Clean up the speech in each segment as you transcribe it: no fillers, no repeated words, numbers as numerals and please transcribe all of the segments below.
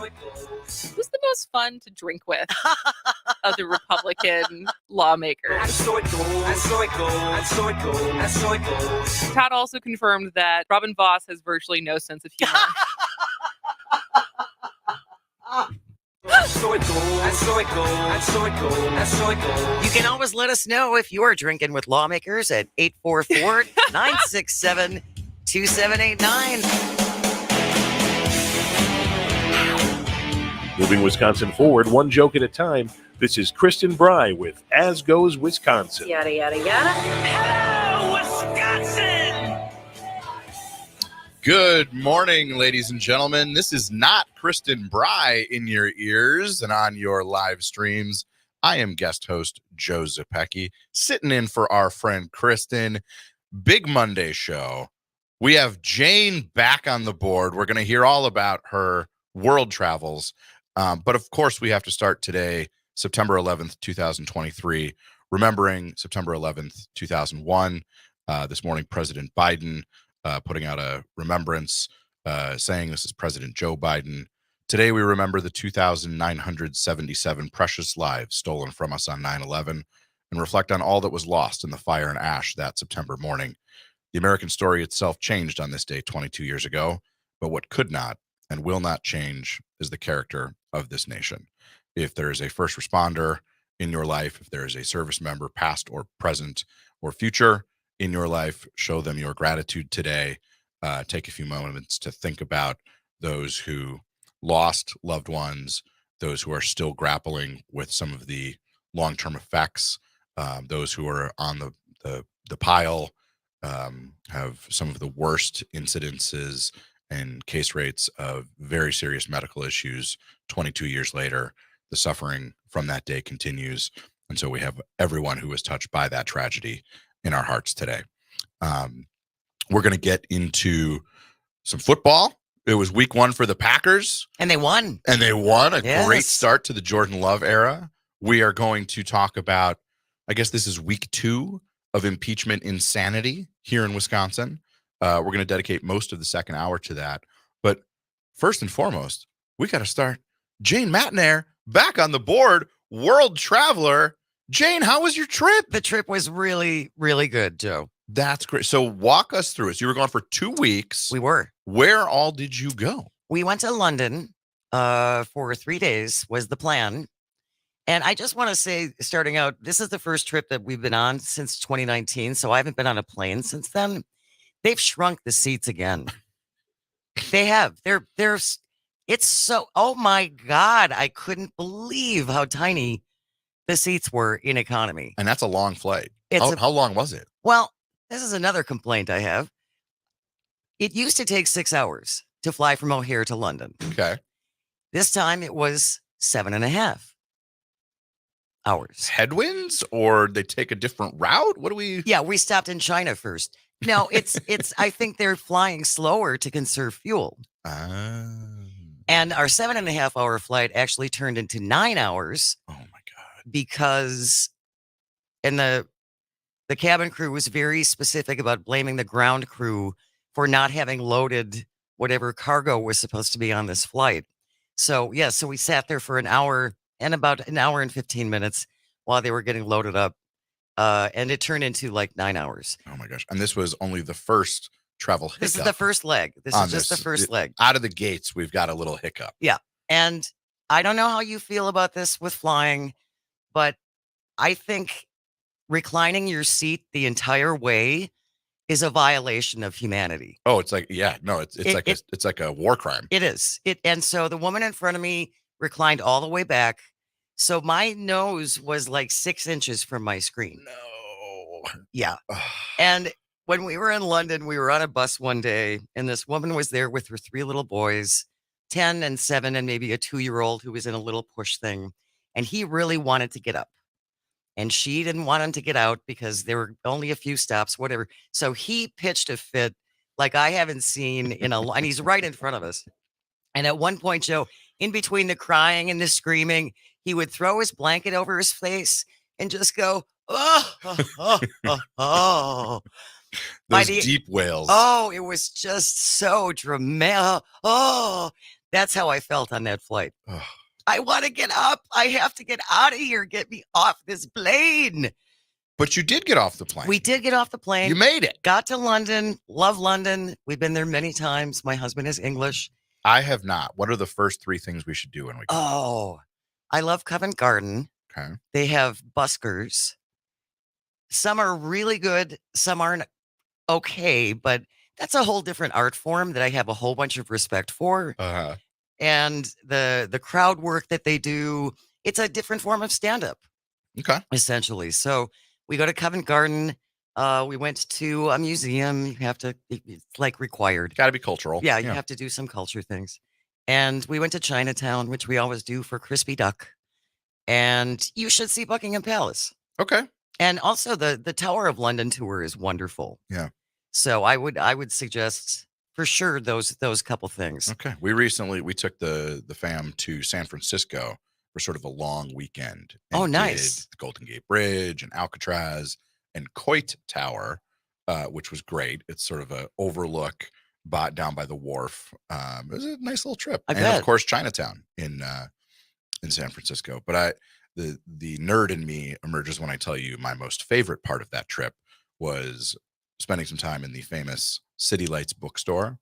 Who's the most fun to drink with of the Republican lawmakers? Todd also confirmed that Robin Voss has virtually no sense of humor. You can always let us know if you're drinking with lawmakers at 844-967-2789. Moving Wisconsin forward, one joke at a time. This is Kristen Bry with As Goes Wisconsin. Yada, yada, yada. Hello, Wisconsin! Good morning, ladies and gentlemen. This is not Kristen Bry in your ears and on your live streams. I am guest host Joe Zepecki, sitting in for our friend Kristen. Big Monday show. We have Jane back on the board. We're going to hear all about her world travels. But of course, we have to start today, September 11th, 2023, remembering September 11th, 2001. This morning, President Biden putting out a remembrance saying this is President Joe Biden. Today, we remember the 2,977 precious lives stolen from us on 9/11 and reflect on all that was lost in the fire and ash that September morning. The American story itself changed on this day 22 years ago, but what could not and will not change is the character of this nation. If there is a first responder in your life, if there is a service member, past or present or future in your life, show them your gratitude today. Take a few moments to think about those who lost loved ones, those who are still grappling with some of the long-term effects, those who are on the pile, have some of the worst incidences and case rates of very serious medical issues. 22 years later, the suffering from that day continues. And so we have everyone who was touched by that tragedy in our hearts today. We're going to get into some football. It was week 1 for the Packers. And they won. And they won a Yes. great start to the Jordan Love era. We are going to talk about, I guess this is week 2 of impeachment insanity here in Wisconsin. We're going to dedicate most of the second hour to that. But first and foremost, we got to start. Jane Matnair back on the board, world traveler. Jane, how was your trip? The trip was really, really good, Joe. That's great. So walk us through it. So you were gone for 2 weeks. We were. Where all did you go? We went to London for 3 days was the plan. And I just want to say, starting out, this is the first trip that we've been on since 2019. So I haven't been on a plane since then. They've shrunk the seats again. They have. It's so, oh my God, I couldn't believe how tiny the seats were in economy. And that's a long flight. It's How long was it? Well, this is another complaint I have. It used to take 6 hours to fly from O'Hare to London. Okay. This time it was 7.5 hours. Headwinds, or they take a different route? What do we? Yeah, we stopped in China first. No, it's I think they're flying slower to conserve fuel. And our 7.5 hour flight actually turned into 9 hours. Oh my God. Because the cabin crew was very specific about blaming the ground crew for not having loaded whatever cargo was supposed to be on this flight. So yeah, so we sat there for an hour and about an hour and 15 minutes while they were getting loaded up. And it turned into like 9 hours. Oh my gosh. And this was only the first travel hiccup. This is the first leg. This is just the first leg. Out of the gates, we've got a little hiccup. Yeah. And I don't know how you feel about this with flying, but I think reclining your seat the entire way is a violation of humanity. Oh, it's like, yeah, no, it's like a war crime. It is. And so the woman in front of me reclined all the way back. So my nose was like 6 inches from my screen. No. Yeah. And when we were in London, we were on a bus one day, and this woman was there with her 3 little boys, 10 and 7, and maybe a 2-year-old who was in a little push thing. And he really wanted to get up. And she didn't want him to get out because there were only a few stops, whatever. So he pitched a fit like I haven't seen in a and he's right in front of us. And at one point, Joe, in between the crying and the screaming, he would throw his blanket over his face and just go, oh. Those deep wails. Oh, it was just so dramatic. Oh, That's how I felt on that flight. Ugh. I want to get up. I have to get out of here. Get me off this plane. But you did get off the plane. We did get off the plane. You made it. Got to London. Love London. We've been there many times. My husband is English. I have not. What are the first 3 things we should do when we go? Oh, I love Covent Garden. Okay. They have buskers. Some are really good. Some aren't okay, but that's a whole different art form that I have a whole bunch of respect for. Uh-huh. And the crowd work that they do, it's a different form of stand-up, Okay. essentially. So we go to Covent Garden. We went to a museum. You have to, it's like required. Got to be cultural. Yeah, you have to do some culture things. And we went to Chinatown, which we always do for crispy duck. And you should see Buckingham Palace. Okay. And also the Tower of London tour is wonderful. Yeah. So I would suggest for sure those couple things. Okay. We took the fam to San Francisco for sort of a long weekend. Oh, and nice. did the Golden Gate Bridge and Alcatraz and Coit Tower, which was great. It's sort of a overlook down by the wharf. It was a nice little trip. I and bet. of course Chinatown in San Francisco. But the nerd in me emerges when I tell you my most favorite part of that trip was spending some time in the famous City Lights bookstore.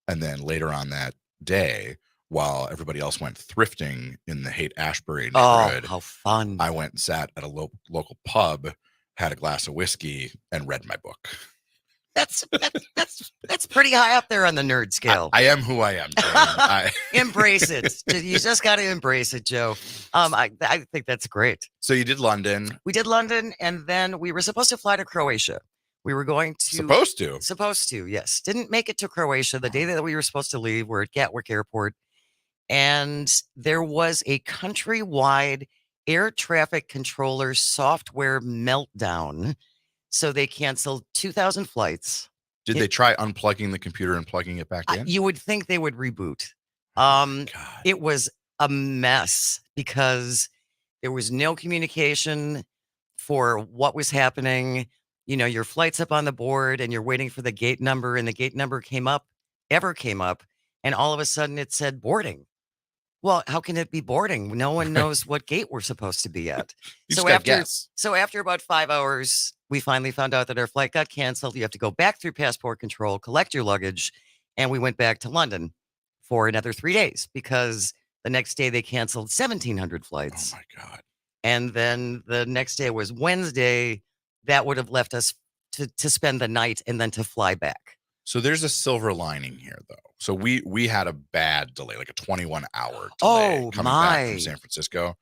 And then later on that day, while everybody else went thrifting in the Haight-Ashbury Oh, neighborhood, how fun. I went and sat at a local pub, had a glass of whiskey, and read my book. That's pretty high up there on the nerd scale. I am who I am, Jane. Embrace it. You just got to embrace it, Joe. I think that's great. So you did London. We did London, and then we were supposed to fly to Croatia. We were going to Supposed to. Yes. Didn't make it to Croatia. The day that we were supposed to leave, we're at Gatwick Airport, and there was a countrywide air traffic controller software meltdown. So they canceled 2,000 flights. Did they try unplugging the computer and plugging it back in? You would think they would reboot. God. It was a mess because there was no communication for what was happening. You know, your flight's up on the board and you're waiting for the gate number, and the gate number came up, and all of a sudden it said boarding. Well, how can it be boarding? No one knows what gate we're supposed to be at. You just gotta guess. So after about 5 hours, we finally found out that our flight got canceled. You have to go back through passport control, collect your luggage, and we went back to London for another 3 days because the next day they canceled 1,700 flights. Oh my God. And then the next day was Wednesday. That would have left us to spend the night and then to fly back. So there's a silver lining here, though. So we had a bad delay, like a 21-hour delay Oh, coming back my. from San Francisco.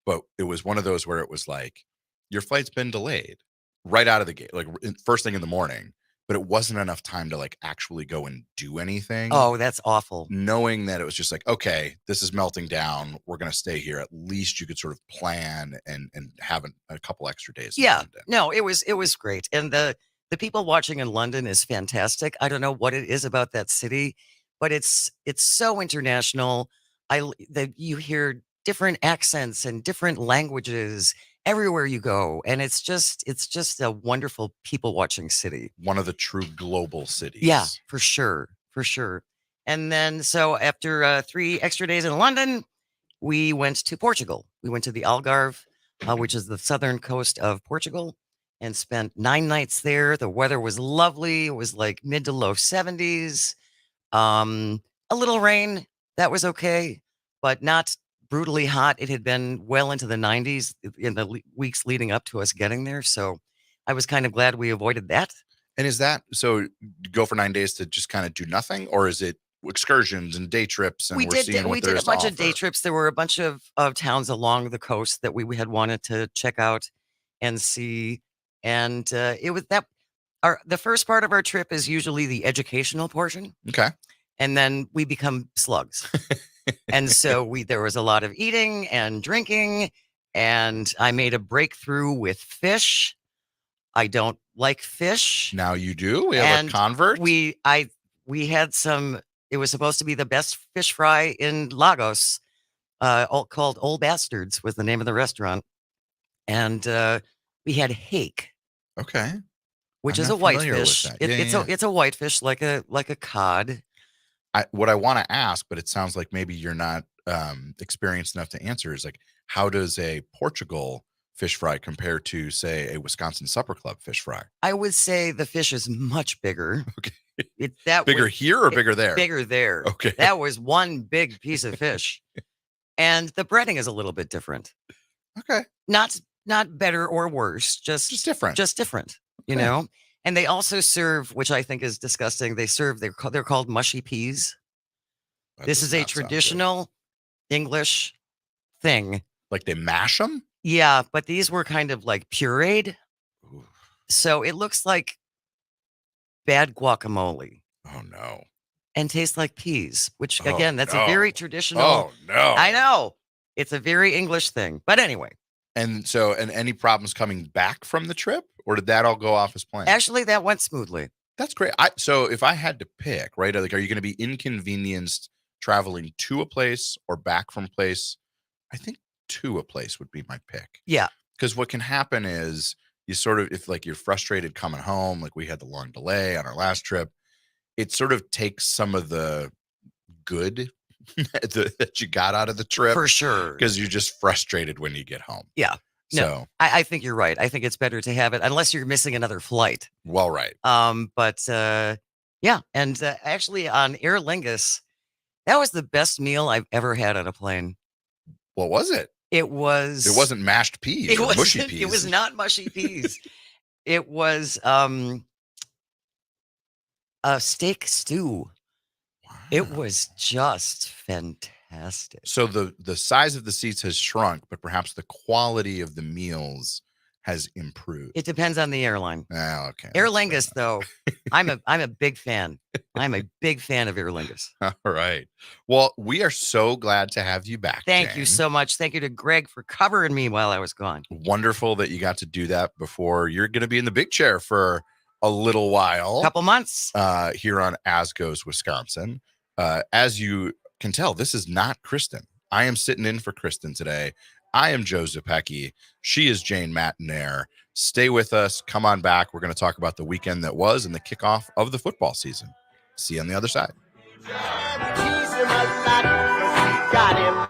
But it was one of those where it was like, your flight's been delayed right out of the gate, like first thing in the morning. But it wasn't enough time to like actually go and do anything. Oh, that's awful. Knowing that it was just like, okay, this is melting down. We're going to stay here. At least you could sort of plan and have a couple extra days. in Yeah, London. no, it was great. And the people watching in London is fantastic. I don't know what it is about that city, but it's so international. You hear different accents and different languages everywhere you go, and it's just a wonderful people watching city. One of the true global cities. Yeah, for sure. And then so after 3 extra days in London, we went to Portugal. We went to the Algarve, which is the southern coast of Portugal, and spent 9 nights there. The weather was lovely. It was like mid to low 70s. A little rain, that was okay, but not brutally hot. It had been well into the 90s in the weeks leading up to us getting there. So I was kind of glad we avoided that. And is that so? Go for 9 days to just kind of do nothing, or is it excursions and day trips? And We did seeing what there a is to bunch of day offer? trips. There were a bunch of towns along the coast that we had wanted to check out and see. And it was the first part of our trip is usually the educational portion. Okay. And then we become slugs. And so there was a lot of eating and drinking, and I made a breakthrough with fish. I don't like fish. Now you do. We have And a convert. We had some, it was supposed to be the best fish fry in Lagos, called Old Bastards was the name of the restaurant. And we had hake, Okay. which I'm is a not familiar with whitefish. that. Yeah, It's a whitefish like a cod. what I want to ask, but it sounds like maybe you're not experienced enough to answer, is like, how does a Portugal fish fry compare to, say, a Wisconsin Supper Club fish fry? I would say the fish is much bigger. Okay. That Bigger was here or bigger there? bigger there. Okay. That was one big piece of fish. And the breading is a little bit different. Okay. Not better or worse, just different. Just different, you Okay. know? And they also serve, which I think is disgusting, they're called mushy peas. That This does is a not sound good. traditional English thing. Like they mash them? Yeah, but these were kind of like pureed. So it looks like bad guacamole Oh no. and tastes like peas, which Oh, again, that's no. a very traditional. Oh no. I know. It's a very English thing. But anyway, And so, and any problems coming back from the trip, or did that all go off as planned? actually, that went smoothly. That's great. So if I had to pick, right, like, are you going to be inconvenienced traveling to a place or back from a place? I think to a place would be my pick. Yeah. Because what can happen is you sort of, if like you're frustrated coming home, like we had the long delay on our last trip, it sort of takes some of the good that you got out of the trip, For sure. because you're just frustrated when you get home. Yeah. No. So, I think you're right. I think it's better to have it unless you're missing another flight. well, right. Yeah. And actually on Aer Lingus, that was the best meal I've ever had on a plane. What was it? It wasn't Mashed peas It or was mushy peas. It was not mushy peas. It was a steak stew. It Wow. was just fantastic. So the size of the seats has shrunk, but perhaps the quality of the meals has improved. It depends on the airline. Oh, okay. Aer that's fair Lingus, though, I'm a big fan. I'm a big fan of Aer Lingus. enough. All right. Well, we are so glad to have you back. Thank you Jane. so much. Thank you to Greg for covering me while I was gone. Wonderful that you got to do that before you're going to be in the big chair for a little while. Couple months. Here on As Goes Wisconsin. As you can tell, this is not Kristen. I am sitting in for Kristen today. I am Joe Zepecki. She is Jane Matinaire. Stay with us. Come on back. We're going to talk about the weekend that was and the kickoff of the football season. See you on the other side. Got him.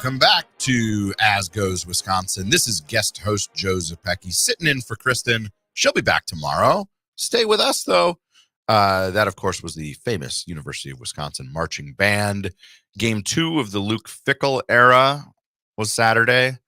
Welcome back to As Goes Wisconsin. This is guest host Joe Zepecki sitting in for Kristen. She'll be back tomorrow. Stay with us, though. That, of course, was the famous University of Wisconsin marching band. Game 2 of the Luke Fickell era was Saturday.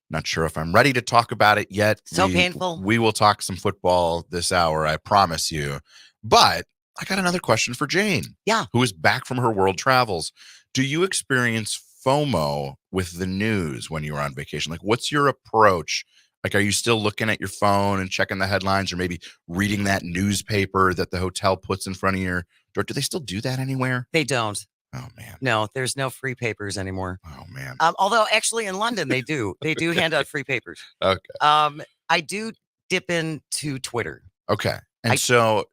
Not sure if I'm ready to talk about it yet. So painful. We will talk some football this hour, I promise you. But I got another question for Jane. Yeah. Who is back from her world travels. Do you experience FOMO with the news when you're on vacation? Like, what's your approach? Like, are you still looking at your phone and checking the headlines, or maybe reading that newspaper that the hotel puts in front of your door? Do they still do that anywhere? They don't. Oh, man. No, there's no free papers anymore. Oh, man. Although actually in London they do. They do hand out free papers. Okay. I do dip into Twitter. Okay. And so,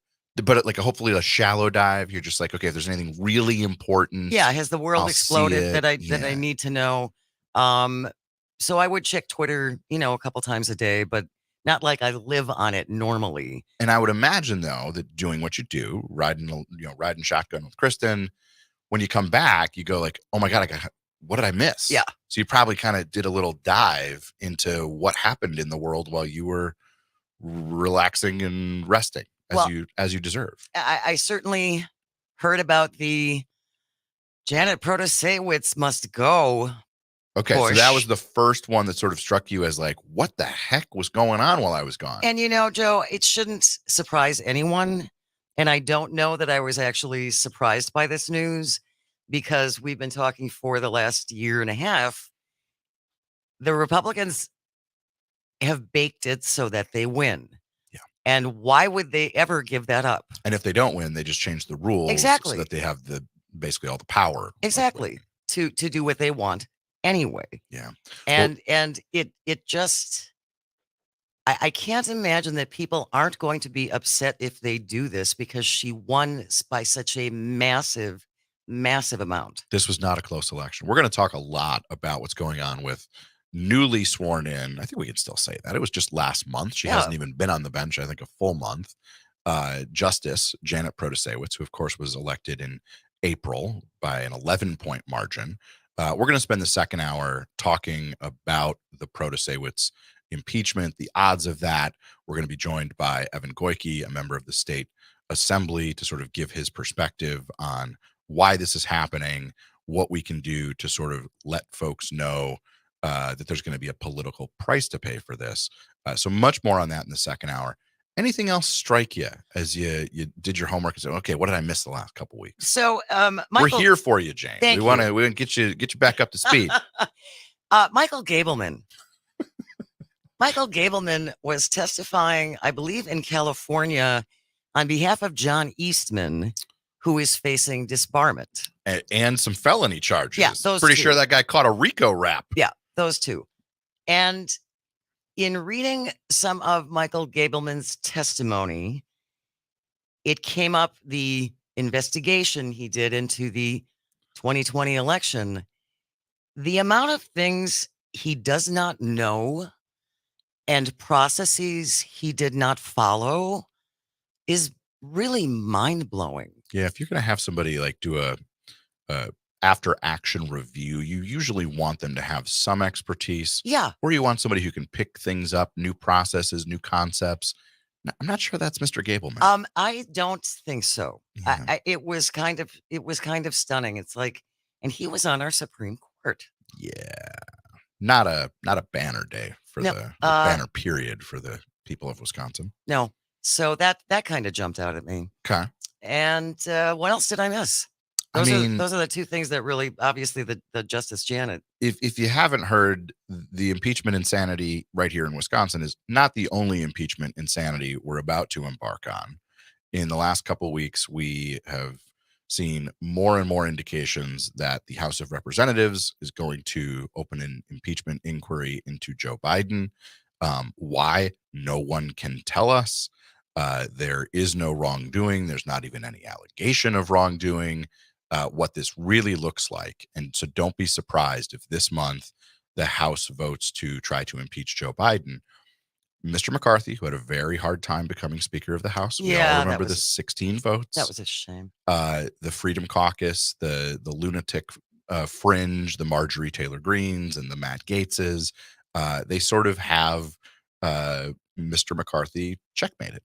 but like hopefully a shallow dive, you're just like, okay, if there's anything really important. Yeah, has the world I'll exploded see it. that I Yeah. need to know? So I would check Twitter, a couple times a day, but not like I live on it normally. And I would imagine, though, that doing what you do, riding shotgun with Kristen, when you come back, you go like, oh my God, what did I miss? Yeah. So you probably kind of did a little dive into what happened in the world while you were relaxing and resting as you deserve. I certainly heard about the Janet Protasewicz must go. Okay, push. so that was the first one that sort of struck you as like, what the heck was going on while I was gone? And Joe, it shouldn't surprise anyone. And I don't know that I was actually surprised by this news because we've been talking for the last year and a half. The Republicans have baked it so that they win. Yeah. And why would they ever give that up? And if they don't win, they just change the rules Exactly. so that they have basically all the power. Exactly. To do what they want anyway. Yeah. And it just I can't imagine that people aren't going to be upset if they do this because she won by such a massive, massive amount. This was not a close election. We're going to talk a lot about what's going on with newly sworn in. I think we can still say that. It was just last month. She hasn't even been on the bench, I think, a full month. Justice Janet Protasewicz, who, of course, was elected in April by an 11-point margin. We're going to spend the second hour talking about the Protasewicz impeachment, the odds of that. We're going to be joined by Evan Goyke, a member of the state assembly, to sort of give his perspective on why this is happening, what we can do to sort of let folks know that there's going to be a political price to pay for this. So much more on that in the second hour. Anything else strike you as you did your homework and said, okay, what did I miss the last couple weeks? So Michael, we're here for you, Jane. Thank we want to get you back up to speed. Michael Gableman. Michael Gableman was testifying, I believe, in California on behalf of John Eastman, who is facing disbarment. And some felony charges. Yeah, those Pretty two. sure that guy caught a RICO rap. Yeah, those two. And in reading some of Michael Gableman's testimony, it came up the investigation he did into the 2020 election. The amount of things he does not know and processes he did not follow is really mind-blowing. Yeah, if you're going to have somebody like do a after action review, you usually want them to have some expertise. Yeah. Or you want somebody who can pick things up, new processes, new concepts. I'm not sure that's Mr. Gableman. I don't think so. Yeah. It was kind of stunning. It's like, and he was on our Supreme Court. Yeah. Not a banner day for No, the banner period for the people of Wisconsin. No. So that kind of jumped out at me. Okay. And what else did I miss? Those are the two things that really, obviously, the Justice Janet. If you haven't heard, the impeachment insanity right here in Wisconsin is not the only impeachment insanity we're about to embark on. In the last couple of weeks, we have seen more and more indications that the House of Representatives is going to open an impeachment inquiry into Joe Biden. Why? No one can tell us. There is no wrongdoing. There's not even any allegation of wrongdoing. What this really looks like. And so don't be surprised if this month the House votes to try to impeach Joe Biden. Mr. McCarthy, who had a very hard time becoming Speaker of the House. We all remember the 16 votes. That was a shame. The Freedom Caucus, the lunatic fringe, the Marjorie Taylor Greens and the Matt Gaetzes, they sort of have Mr. McCarthy checkmated.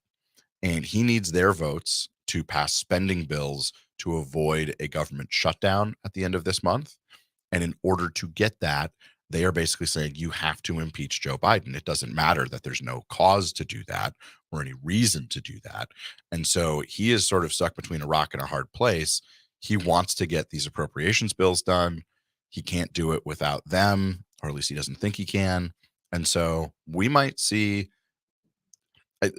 And he needs their votes to pass spending bills to avoid a government shutdown at the end of this month. And in order to get that, they are basically saying you have to impeach Joe Biden. It doesn't matter that there's no cause to do that or any reason to do that. And so he is sort of stuck between a rock and a hard place. He wants to get these appropriations bills done. He can't do it without them, or at least he doesn't think he can. And so we might see. I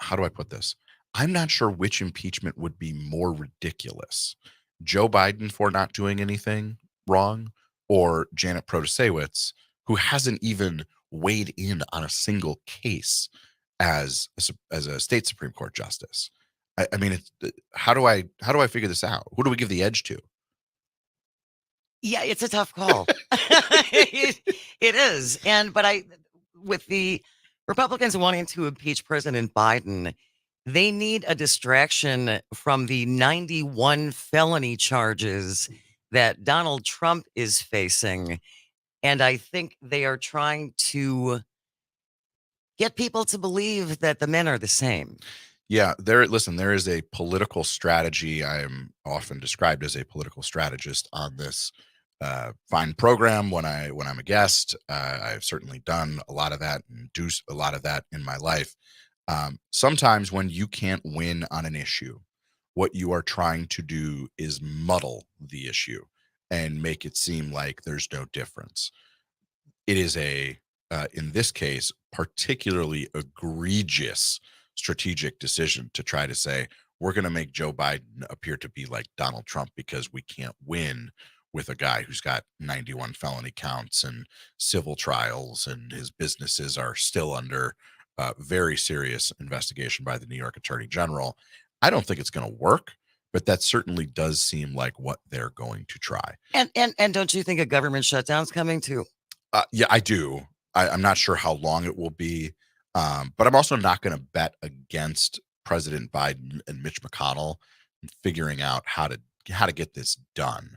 how do I put this? I'm not sure which impeachment would be more ridiculous: Joe Biden for not doing anything wrong, or Janet Protasewicz, who hasn't even weighed in on a single case as a state Supreme Court justice. I mean, how do I figure this out? Who do we give the edge to? Yeah, it's a tough call. It is. But with the Republicans wanting to impeach President Biden, they need a distraction from the 91 felony charges that Donald Trump is facing. And I think they are trying to get people to believe that the men are the same. Yeah, there is a political strategy. I am often described as a political strategist on this fine program when I'm a guest. I've certainly done a lot of that and do a lot of that in my life. Sometimes when you can't win on an issue, what you are trying to do is muddle the issue and make it seem like there's no difference. It is in this case, particularly egregious strategic decision to try to say, we're going to make Joe Biden appear to be like Donald Trump because we can't win with a guy who's got 91 felony counts and civil trials, and his businesses are still under very serious investigation by the New York Attorney General. I don't think it's going to work, but that certainly does seem like what they're going to try. And don't you think a government shutdown's coming too? Yeah, I do. I'm not sure how long it will be, but I'm also not going to bet against President Biden and Mitch McConnell in figuring out how to get this done.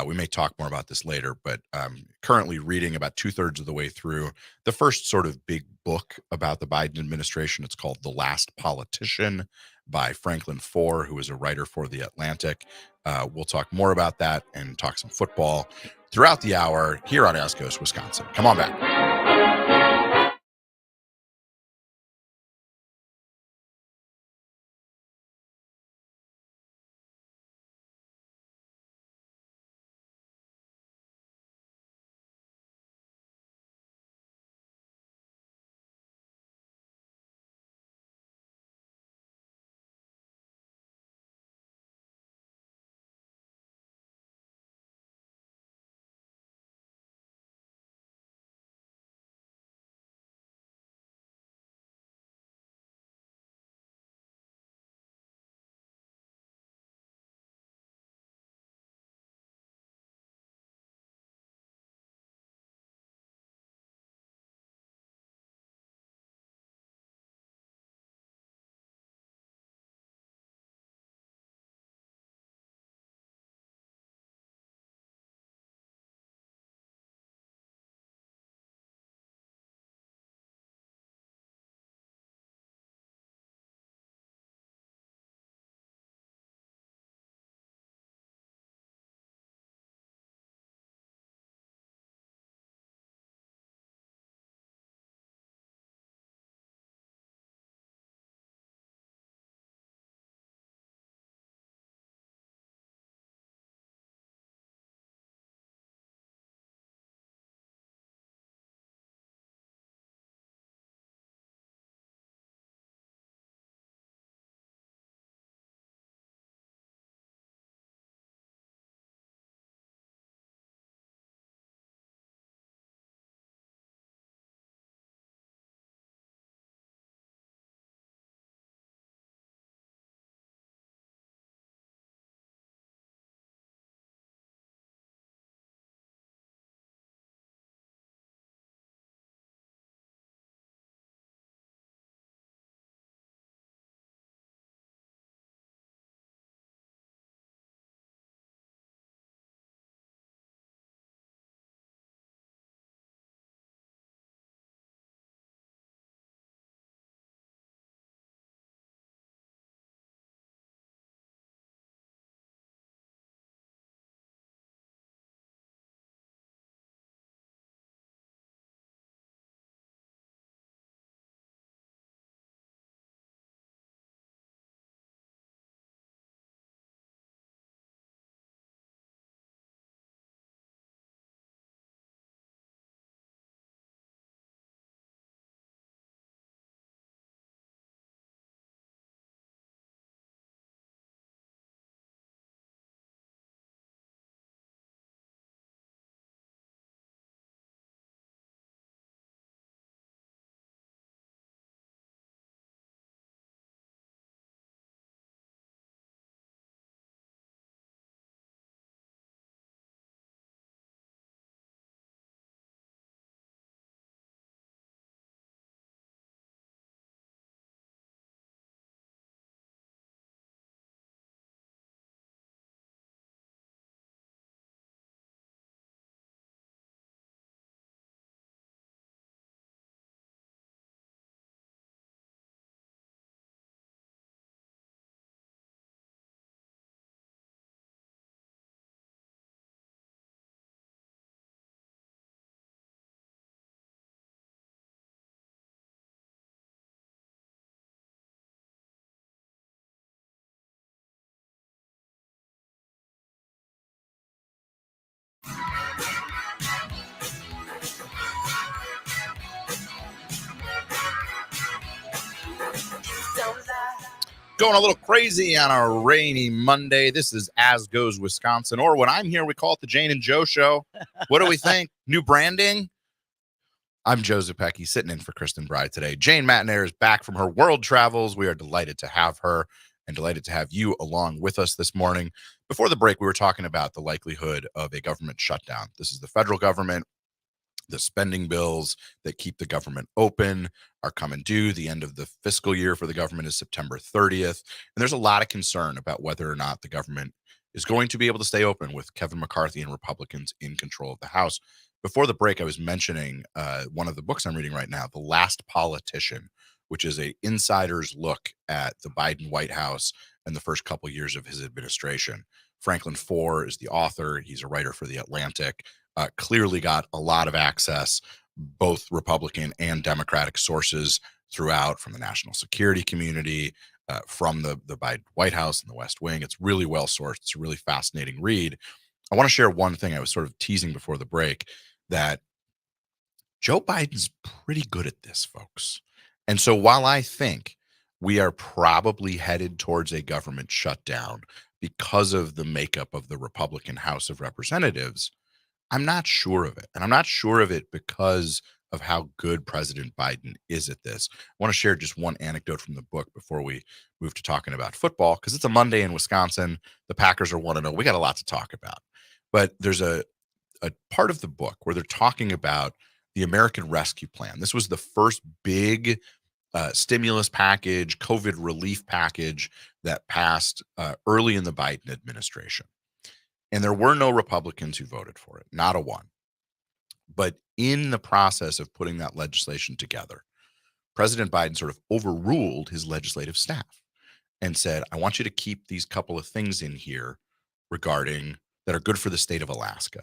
We may talk more about this later, but I'm currently reading about 2/3 of the way through the first sort of big book about the Biden administration. It's called The Last Politician by Franklin Foer, who is a writer for The Atlantic. We'll talk more about that and talk some football throughout the hour here on As Goes Wisconsin. Come on back. Going a little crazy on a rainy Monday. This is As Goes Wisconsin, or when I'm here, we call it the Jane and Joe Show. What do we think? New branding? I'm Joe Zepecki, sitting in for Kristen Bride today. Jane Matnair is back from her world travels. We are delighted to have her and delighted to have you along with us this morning. Before the break, we were talking about the likelihood of a government shutdown. This is the federal government. The spending bills that keep the government open are coming due. The end of the fiscal year for the government is September 30th. And there's a lot of concern about whether or not the government is going to be able to stay open with Kevin McCarthy and Republicans in control of the House. Before the break, I was mentioning one of the books I'm reading right now, The Last Politician, which is an insider's look at the Biden White House and the first couple years of his administration. Franklin Foer is the author. He's a writer for The Atlantic. Clearly got a lot of access, both Republican and Democratic sources throughout, from the national security community, from the Biden White House and the West Wing. It's really well sourced. It's a really fascinating read. I want to share one thing I was sort of teasing before the break, that Joe Biden's pretty good at this, folks. And so while I think we are probably headed towards a government shutdown because of the makeup of the Republican House of Representatives, I'm not sure of it. And I'm not sure of it because of how good President Biden is at this. I want to share just one anecdote from the book before we move to talking about football, because it's a Monday in Wisconsin. The Packers are 1-0. We got a lot to talk about. But there's a part of the book where they're talking about the American Rescue Plan. This was the first big stimulus package, COVID relief package that passed early in the Biden administration. And there were no Republicans who voted for it, not a one. But in the process of putting that legislation together, President Biden sort of overruled his legislative staff and said, I want you to keep these couple of things in here regarding that are good for the state of Alaska.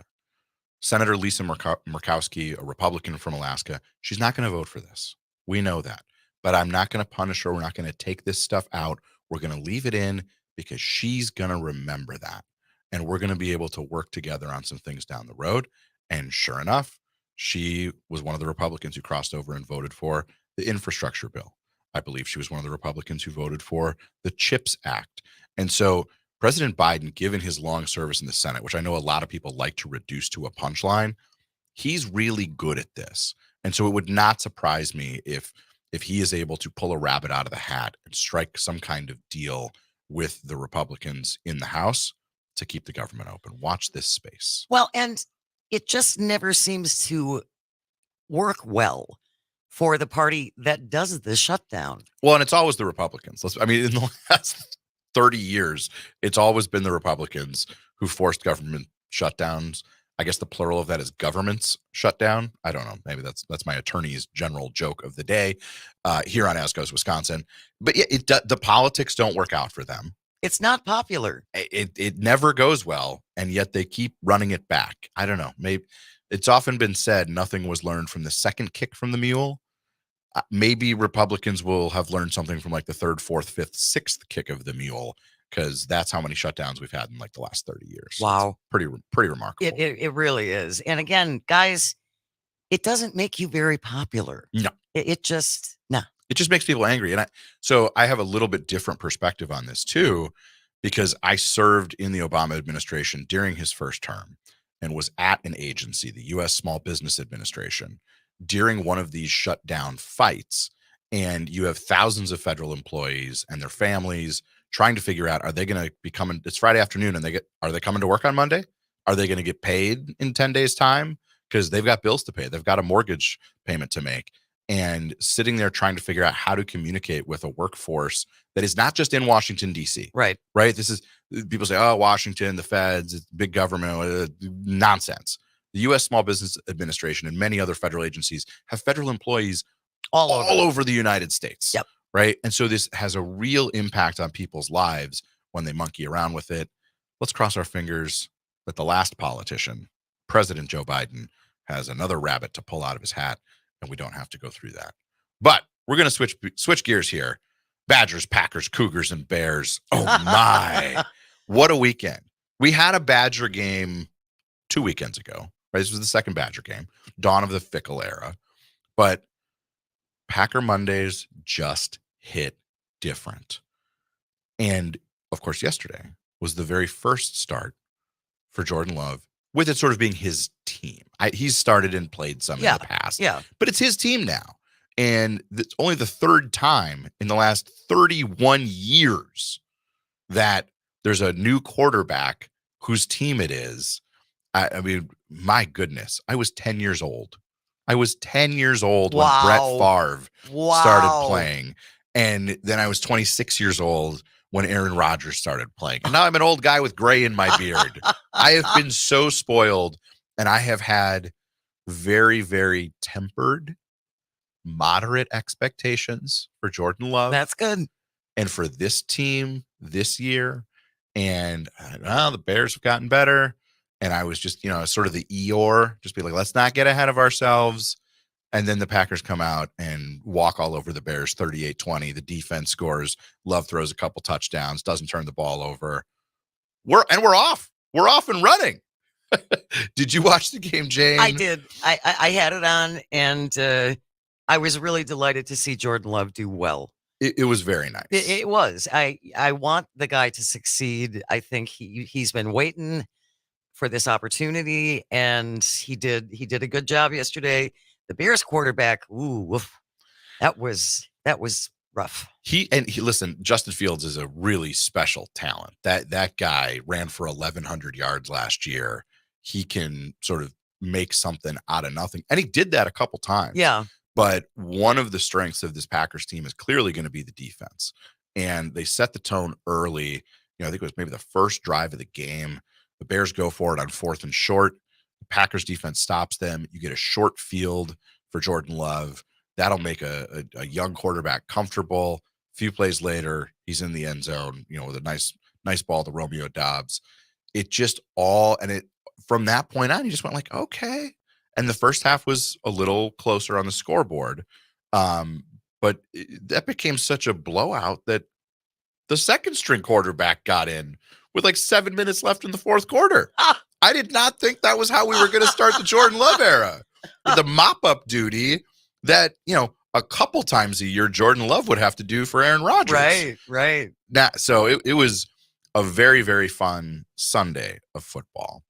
Senator Lisa Murkowski, a Republican from Alaska, she's not going to vote for this. We know that. But I'm not going to punish her. We're not going to take this stuff out. We're going to leave it in because she's going to remember that. And we're going to be able to work together on some things down the road. And sure enough, she was one of the Republicans who crossed over and voted for the infrastructure bill. I believe she was one of the Republicans who voted for the CHIPS Act. And so President Biden, given his long service in the Senate, which I know a lot of people like to reduce to a punchline, he's really good at this. And so it would not surprise me if he is able to pull a rabbit out of the hat and strike some kind of deal with the Republicans in the House to keep the government open. Watch this space. Well, and it just never seems to work well for the party that does the shutdown. Well, and it's always the Republicans. I mean, in the last 30 years, it's always been the Republicans who forced government shutdowns. I guess the plural of that is governments shut down. I don't know. Maybe that's my attorney's general joke of the day here on As Goes Wisconsin. But yeah, the politics don't work out for them. It's not popular. It never goes well, and yet they keep running it back. I don't know. Maybe it's often been said nothing was learned from the second kick from the mule. Maybe Republicans will have learned something from like the third, fourth, fifth, sixth kick of the mule, because that's how many shutdowns we've had in like the last 30 years. Wow. It's pretty remarkable. It really is. And again, guys, it doesn't make you very popular. No. It just, no. It just makes people angry. And so I have a little bit different perspective on this too, because I served in the Obama administration during his first term and was at an agency, the U.S. Small Business Administration, during one of these shutdown fights. And you have thousands of federal employees and their families trying to figure out, are they going to be coming? It's Friday afternoon and are they coming to work on Monday? Are they going to get paid in 10 days time? Because they've got bills to pay. They've got a mortgage payment to make. And sitting there trying to figure out how to communicate with a workforce that is not just in Washington, D.C. Right. This is, people say, oh, Washington, the feds, it's big government, nonsense. The U.S. Small Business Administration and many other federal agencies have federal employees all over the United States. Yep. Right. And so this has a real impact on people's lives when they monkey around with it. Let's cross our fingers that the last politician, President Joe Biden, has another rabbit to pull out of his hat, and we don't have to go through that. But we're going to switch gears here. Badgers, Packers, Cougars, and Bears. Oh, my. What a weekend. We had a Badger game 2 weekends ago. Right? This was the second Badger game, dawn of the Fickle era. But Packer Mondays just hit different. And of course, yesterday was the very first start for Jordan Love, with it sort of being his team. He's started and played some in the past, Yeah. but it's his team now. And it's only the third time in the last 31 years that there's a new quarterback whose team it is. I mean, my goodness, I was 10 years old. I was 10 years old when Brett Favre started playing. And then I was 26 years old when Aaron Rodgers started playing. And now I'm an old guy with gray in my beard. I have been so spoiled, and I have had very, very tempered, moderate expectations for Jordan Love. That's good. And for this team this year. And the Bears have gotten better. And I was just, sort of the Eeyore, just be like, let's not get ahead of ourselves. And then the Packers come out and walk all over the Bears 38-20. The defense scores. Love throws a couple touchdowns, doesn't turn the ball over. We're off. We're off and running. Did you watch the game, Jane? I did. I had it on, and I was really delighted to see Jordan Love do well. It was very nice. It was. I want the guy to succeed. I think he's been waiting for this opportunity, and he did a good job yesterday. The Bears quarterback, that was rough. Listen, Justin Fields is a really special talent. That guy ran for 1,100 yards last year. He can sort of make something out of nothing, and he did that a couple times. Yeah. But one of the strengths of this Packers team is clearly going to be the defense, and they set the tone early. I think it was maybe the first drive of the game. The Bears go for it on 4th and short. The Packers defense stops them. You get a short field for Jordan Love. That'll make a young quarterback comfortable. A few plays later, he's in the end zone, with a nice ball to Romeo Doubs. It just from that point on, you just went like, okay. And the first half was a little closer on the scoreboard. But that became such a blowout that the second string quarterback got in with like 7 minutes left in the fourth quarter. I did not think that was how we were going to start the Jordan Love era. The mop-up duty that, a couple times a year Jordan Love would have to do for Aaron Rodgers. Right. Now, so it was a very, very fun Sunday of football.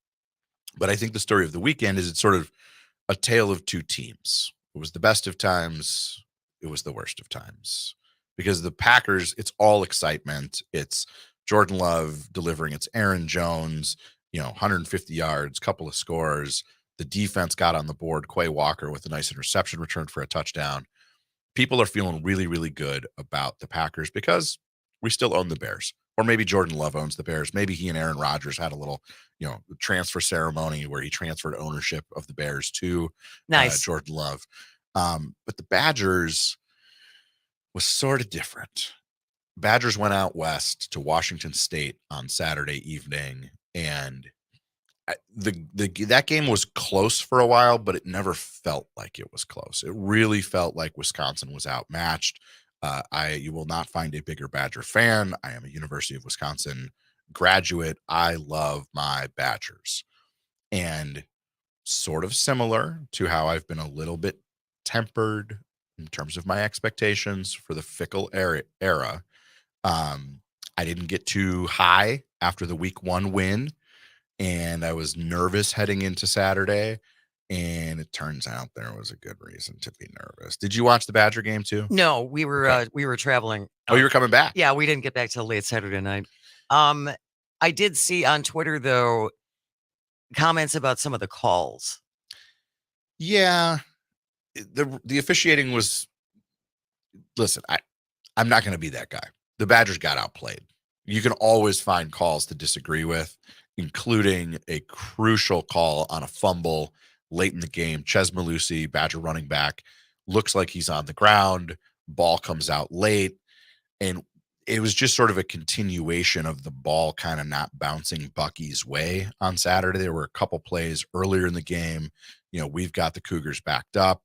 But I think the story of the weekend is it's sort of a tale of two teams. It was the best of times. It was the worst of times. Because the Packers, it's all excitement. It's Jordan Love delivering. It's Aaron Jones, 150 yards, couple of scores. The defense got on the board. Quay Walker with a nice interception return for a touchdown. People are feeling really, really good about the Packers because we still own the Bears. Or maybe Jordan Love owns the Bears. Maybe he and Aaron Rodgers had a little, transfer ceremony where he transferred ownership of the Bears to Jordan Love. But the Badgers was sort of different. Badgers went out west to Washington State on Saturday evening, and that game was close for a while, but it never felt like it was close. It really felt like Wisconsin was outmatched. You will not find a bigger Badger fan. I am a University of Wisconsin graduate. I love my Badgers. And sort of similar to how I've been a little bit tempered in terms of my expectations for the Fickell era. I didn't get too high after the week 1 win, and I was nervous heading into Saturday. And it turns out there was a good reason to be nervous. Did you watch the Badger game too? No, we were traveling. Oh, you were coming back? Yeah, we didn't get back till late Saturday night. I did see on Twitter though comments about some of the calls. Yeah, the officiating was. Listen, I'm not going to be that guy. The Badgers got outplayed. You can always find calls to disagree with, including a crucial call on a fumble late in the game. Ches Malusi, Badger running back, looks like he's on the ground. Ball comes out late. And it was just sort of a continuation of the ball kind of not bouncing Bucky's way on Saturday. There were a couple plays earlier in the game. We've got the Cougars backed up,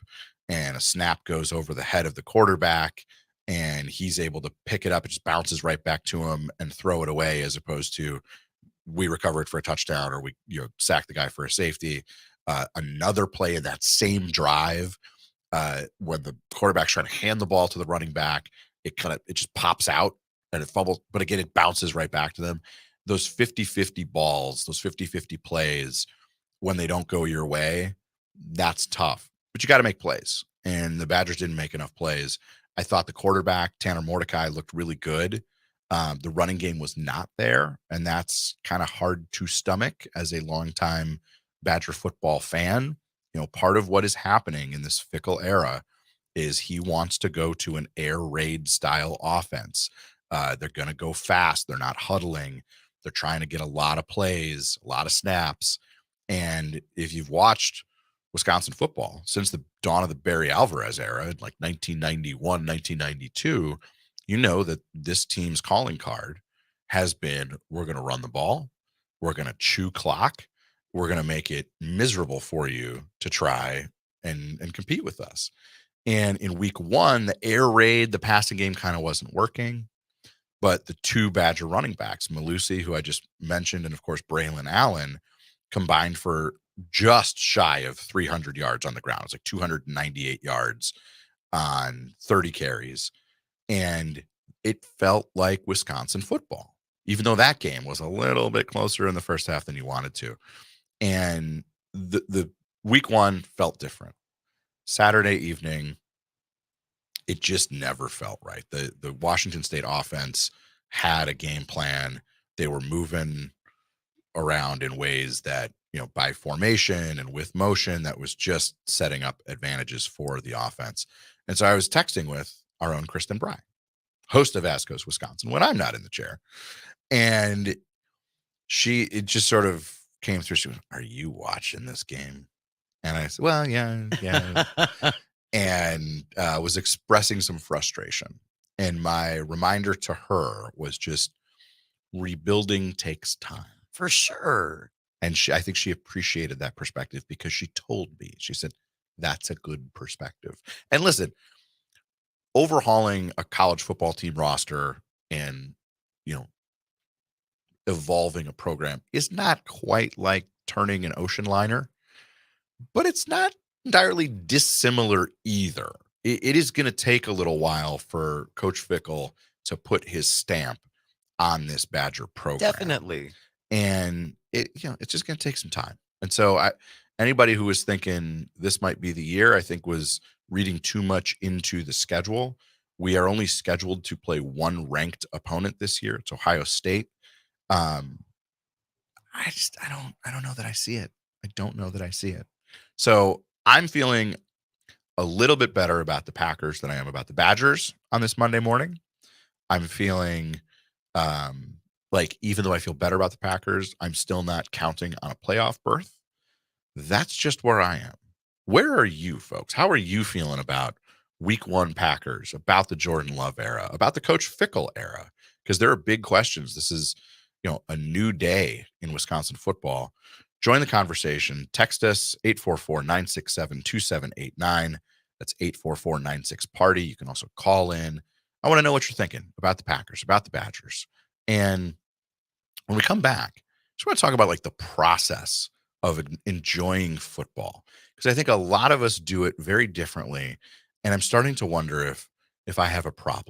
and a snap goes over the head of the quarterback, and he's able to pick it up. It just bounces right back to him and throw it away, as opposed to we recover it for a touchdown or we sack the guy for a safety. Another play in that same drive, when the quarterback's trying to hand the ball to the running back, it just pops out and it fumbles, but again, it bounces right back to them. Those 50-50 balls, those 50-50 plays, when they don't go your way, that's tough. But you got to make plays. And the Badgers didn't make enough plays. I thought the quarterback, Tanner Mordecai, looked really good. The running game was not there, and that's kind of hard to stomach as a longtime Badger football fan. Part of what is happening in this Fickell era is he wants to go to an air raid style offense. They're going to go fast. They're not huddling. They're trying to get a lot of plays, a lot of snaps. And if you've watched Wisconsin football since the dawn of the Barry Alvarez era, like 1991, 1992, you know that this team's calling card has been, we're going to run the ball. We're going to chew clock. We're going to make it miserable for you to try and compete with us. And in week one, the air raid, the passing game kind of wasn't working. But the two Badger running backs, Malusi, who I just mentioned, and of course, Braylon Allen, combined for just shy of 300 yards on the ground. It's like 298 yards on 30 carries. And it felt like Wisconsin football, even though that game was a little bit closer in the first half than you wanted to. And the week one felt different. Saturday evening, it just never felt right. The Washington State offense had a game plan. They were moving around in ways that, by formation and with motion, that was just setting up advantages for the offense. And so I was texting with our own Kristen Bry, host of As Goes Wisconsin, when I'm not in the chair. And it just sort of came through. She went, "Are you watching this game?" And I said, "Well, yeah." And was expressing some frustration. And my reminder to her was just, rebuilding takes time. For sure. And I think she appreciated that perspective, because she told me, she said, that's a good perspective. And listen, overhauling a college football team roster and, evolving a program is not quite like turning an ocean liner, but it's not entirely dissimilar either. It is going to take a little while for Coach Fickell to put his stamp on this Badger program. Definitely. And it's just going to take some time. And so anybody who was thinking this might be the year, I think was reading too much into the schedule. We are only scheduled to play one ranked opponent this year. It's Ohio State. I don't know that I see it. I don't know that I see it. So I'm feeling a little bit better about the Packers than I am about the Badgers on this Monday morning. I'm feeling like, even though I feel better about the Packers, I'm still not counting on a playoff berth. That's just where I am. Where are you folks? How are you feeling about week one Packers, about the Jordan Love era, about the Coach Fickell era? Because there are big questions. This is, a new day in Wisconsin football. Join the conversation. Text us 844-967-2789. That's 844-96-PARTY. You can also call in. I want to know what you're thinking about the Packers, about the Badgers. And when we come back, I just want to talk about like the process of enjoying football, because I think a lot of us do it very differently. And I'm starting to wonder if I have a problem,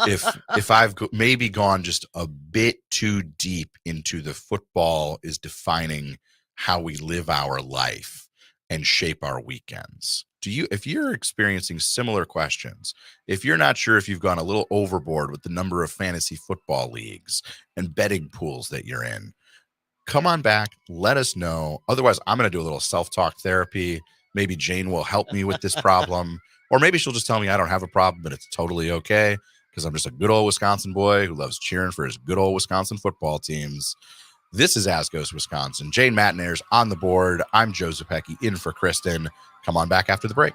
if I've maybe gone just a bit too deep into the football is defining how we live our life and shape our weekends. If you're experiencing similar questions, if you're not sure if you've gone a little overboard with the number of fantasy football leagues and betting pools that you're in, come on back, let us know. Otherwise, I'm going to do a little self-talk therapy. Maybe Jane will help me with this problem, or maybe she'll just tell me I don't have a problem, but it's totally okay, because I'm just a good old Wisconsin boy who loves cheering for his good old Wisconsin football teams. This is As Goes Wisconsin. Jane Matnair's on the board. I'm Joe Zepecki in for Kristen. Come on back after the break.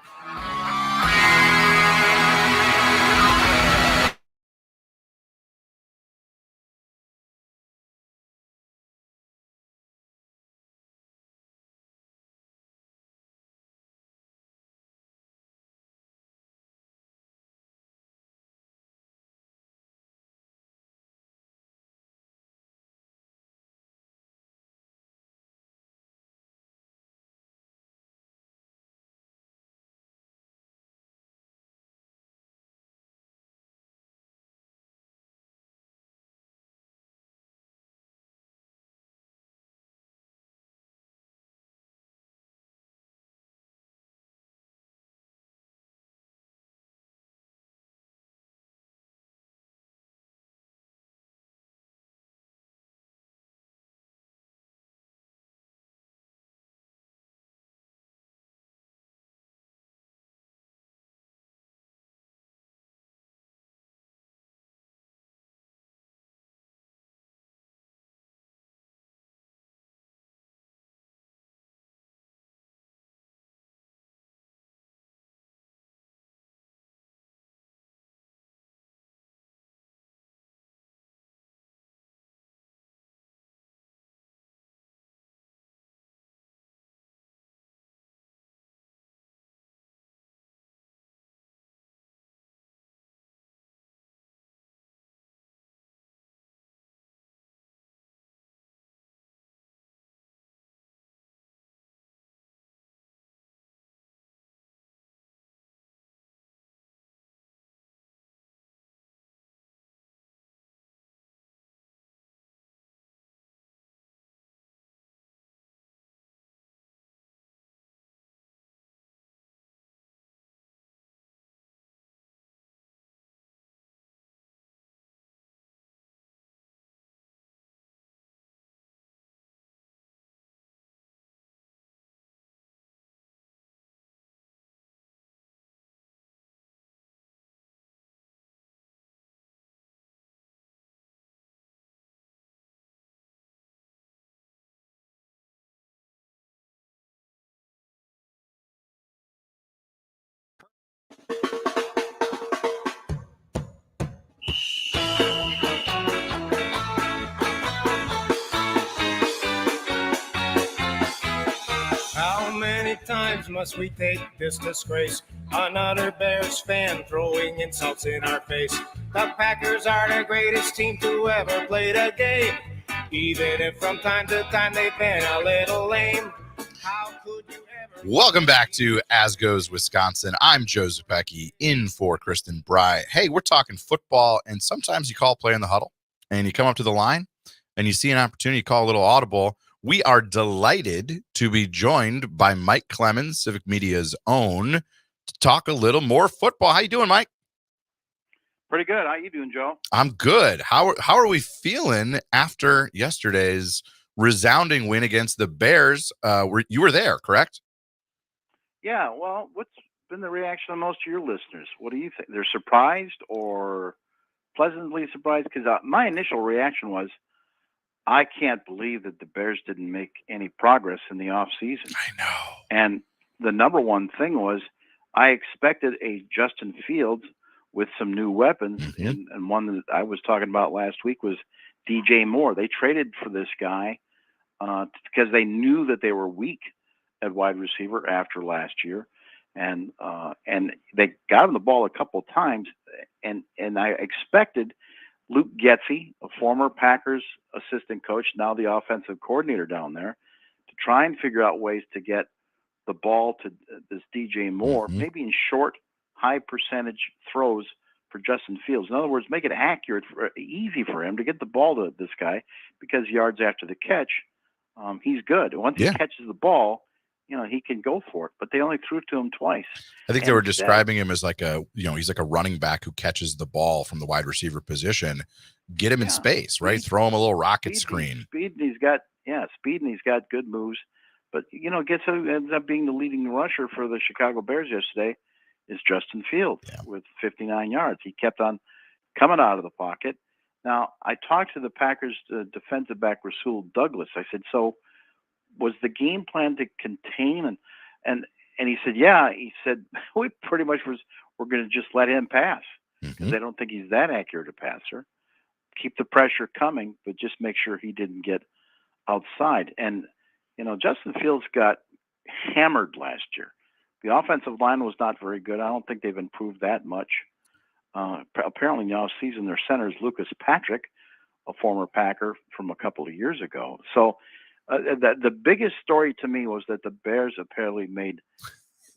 must we take this disgrace? Another Bears fan throwing insults in our face. The Packers are the greatest team to ever play the game, even if from time to time they've been a little lame. How could you ever... Welcome back to As Goes Wisconsin. I'm Joe Zepecki, in for Kristen Bry. Hey, we're talking football, and sometimes you call play in the huddle, and you come up to the line, and you see an opportunity to call a little audible. We are delighted to be joined by Mike Clemens, Civic Media's own, to talk a little more football. How you doing, Mike? Pretty good. How you doing, Joe? I'm good. How are we feeling after yesterday's resounding win against the Bears? You were there, correct? Yeah. Well, what's been the reaction of most of your listeners? What do you think? They're surprised or pleasantly surprised? Because my initial reaction was, I can't believe that the Bears didn't make any progress in the offseason. I know. And the number one thing was, I expected a Justin Fields with some new weapons. Mm-hmm. And one that I was talking about last week was DJ Moore. They traded for this guy because they knew that they were weak at wide receiver after last year. And they got him the ball a couple of times. And I expected Luke Getsy, a former Packers assistant coach, now the offensive coordinator down there, to try and figure out ways to get the ball to this DJ Moore, maybe in short, high percentage throws for Justin Fields. In other words, make it accurate, easy for him to get the ball to this guy, because yards after the catch, he's good. Once he catches the ball, he can go for it. But they only threw it to him twice. I think they were describing him as like he's like a running back who catches the ball from the wide receiver position. Get him in space, right? Throw him a little rocket screen. Speed, and he's got good moves. But, ends up being the leading rusher for the Chicago Bears yesterday is Justin Fields with 59 yards. He kept on coming out of the pocket. Now, I talked to the Packers defensive back Rasul Douglas. I said, so was the game plan to contain? And he said, yeah. He said, we pretty much we're going to just let him pass because I don't think he's that accurate a passer. Keep the pressure coming, but just make sure he didn't get outside. And, Justin Fields got hammered last year. The offensive line was not very good. I don't think they've improved that much. Apparently, now season their center is Lucas Patrick, a former Packer from a couple of years ago. So the biggest story to me was that the Bears apparently made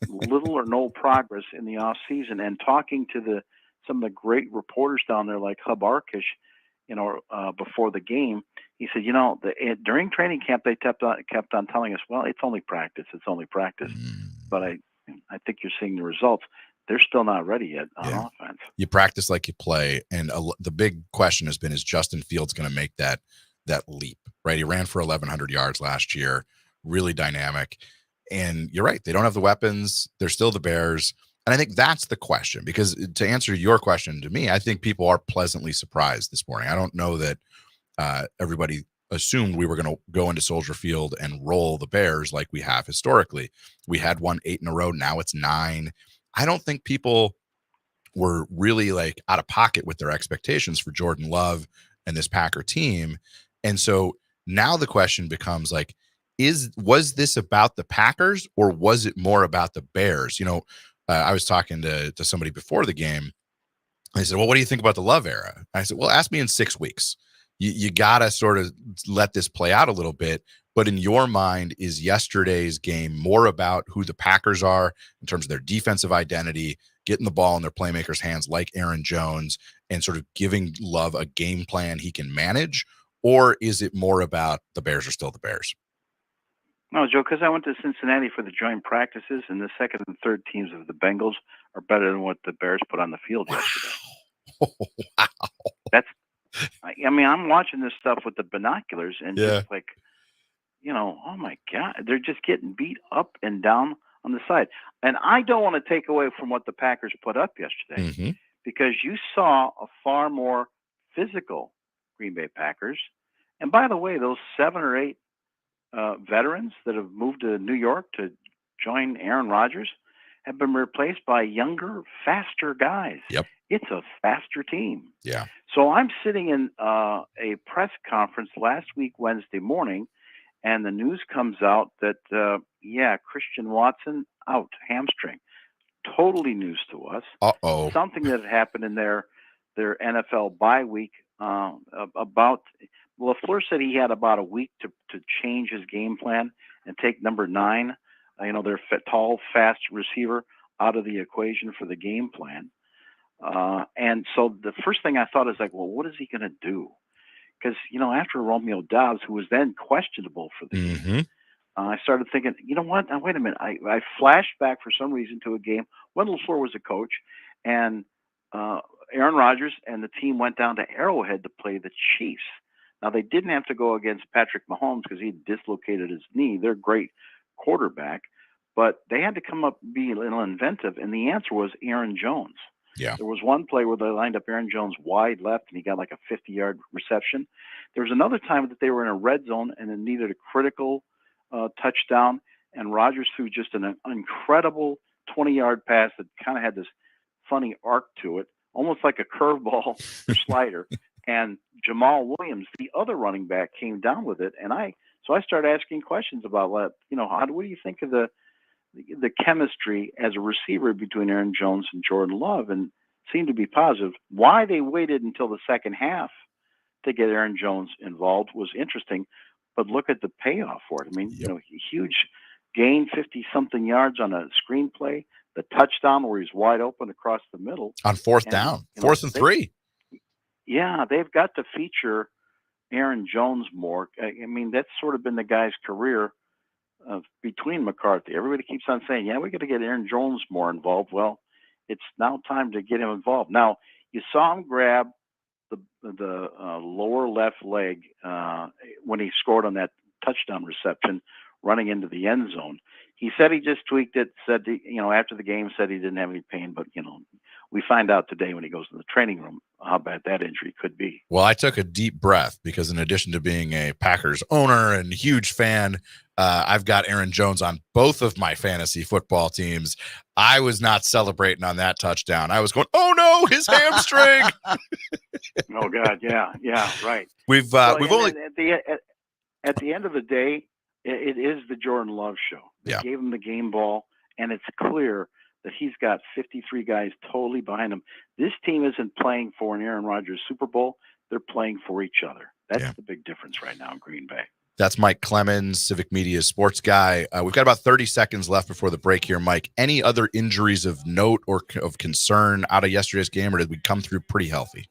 little or no progress in the offseason. And talking to some of the great reporters down there, like Hub Arkish, before the game, he said, during training camp, they kept on telling us, well, it's only practice. But I think you're seeing the results. They're still not ready yet on offense. You practice like you play. And the big question has been, is Justin Fields going to make that leap, right? He ran for 1,100 yards last year, really dynamic. And you're right. They don't have the weapons. They're still the Bears. And I think that's the question, because to answer your question to me, I think people are pleasantly surprised this morning. I don't know that everybody assumed we were going to go into Soldier Field and roll the Bears like we have historically. We had won 8 in a row. Now it's 9. I don't think people were really like out of pocket with their expectations for Jordan Love and this Packer team. And so now the question becomes like, was this about the Packers or was it more about the Bears? I was talking to somebody before the game. They said, well, what do you think about the Love era? I said, well, ask me in 6 weeks. You got to sort of let this play out a little bit. But in your mind, is yesterday's game more about who the Packers are in terms of their defensive identity, getting the ball in their playmakers' hands like Aaron Jones, and sort of giving Love a game plan he can manage? Or is it more about the Bears are still the Bears? No, Joe, because I went to Cincinnati for the joint practices, and the second and third teams of the Bengals are better than what the Bears put on the field yesterday. Wow. I'm watching this stuff with the binoculars and just like, oh my God, they're just getting beat up and down on the side. And I don't want to take away from what the Packers put up yesterday, because you saw a far more physical Green Bay Packers. And by the way, those 7 or 8 veterans that have moved to New York to join Aaron Rodgers have been replaced by younger, faster guys. Yep. It's a faster team. Yeah. So I'm sitting in a press conference last week, Wednesday morning, and the news comes out that, Christian Watson, out, hamstring. Totally news to us. Uh-oh. Something that had happened in their NFL bye week about. LaFleur said he had about a week to change his game plan and take number 9, their tall, fast receiver, out of the equation for the game plan. And so the first thing I thought is like, well, what is he going to do? Because, after Romeo Doubs, who was then questionable for the game, I started thinking, you know what? Now, wait a minute. I flashed back for some reason to a game when LaFleur was a coach, and Aaron Rodgers and the team went down to Arrowhead to play the Chiefs. Now, they didn't have to go against Patrick Mahomes because he dislocated his knee. They're a great quarterback, but they had to come up be a little inventive, and the answer was Aaron Jones. Yeah. There was one play where they lined up Aaron Jones wide left, and he got like a 50-yard reception. There was another time that they were in a red zone and it needed a critical touchdown, and Rodgers threw just an incredible 20-yard pass that kind of had this funny arc to it, almost like a curveball slider. And Jamal Williams, the other running back, came down with it, and I started asking questions about what do you think of the chemistry as a receiver between Aaron Jones and Jordan Love, and seemed to be positive. Why they waited until the second half to get Aaron Jones involved was interesting, but look at the payoff for it. I mean, huge gain, 50-something yards on a screenplay, the touchdown where he's wide open across the middle. On fourth down, 4th and 3. Yeah, they've got to feature Aaron Jones more. I mean, that's sort of been the guy's career between McCarthy. Everybody keeps on saying, we got to get Aaron Jones more involved. Well, it's now time to get him involved. Now, you saw him grab the lower left leg when he scored on that touchdown reception running into the end zone. He said he just tweaked it, said, after the game said he didn't have any pain, but, we find out today when he goes to the training room how bad that injury could be. Well, I took a deep breath because in addition to being a Packers owner and huge fan, I've got Aaron Jones on both of my fantasy football teams. I was not celebrating on that touchdown. I was going, oh no, his hamstring. Oh God. Yeah. Right. We've only at the end of the day, it is the Jordan Love show. They gave him the game ball, and it's clear that he's got 53 guys totally behind him. This team isn't playing for an Aaron Rodgers Super Bowl. They're playing for each other. That's the big difference right now in Green Bay. That's Mike Clemens, Civic Media sports guy. We've got about 30 seconds left before the break here, Mike. Any other injuries of note or of concern out of yesterday's game, or did we come through pretty healthy?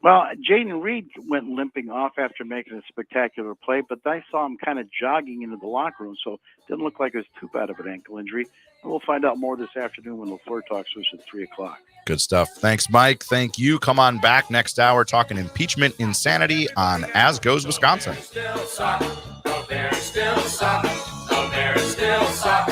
Well, Jaden Reed went limping off after making a spectacular play, but I saw him kind of jogging into the locker room, so it didn't look like it was too bad of an ankle injury. And we'll find out more this afternoon when LaFleur talks to us at 3 o'clock. Good stuff. Thanks, Mike. Thank you. Come on back next hour talking impeachment insanity on As Goes Wisconsin. Still suck. Go Bears, still suck. Go Bears, still suck.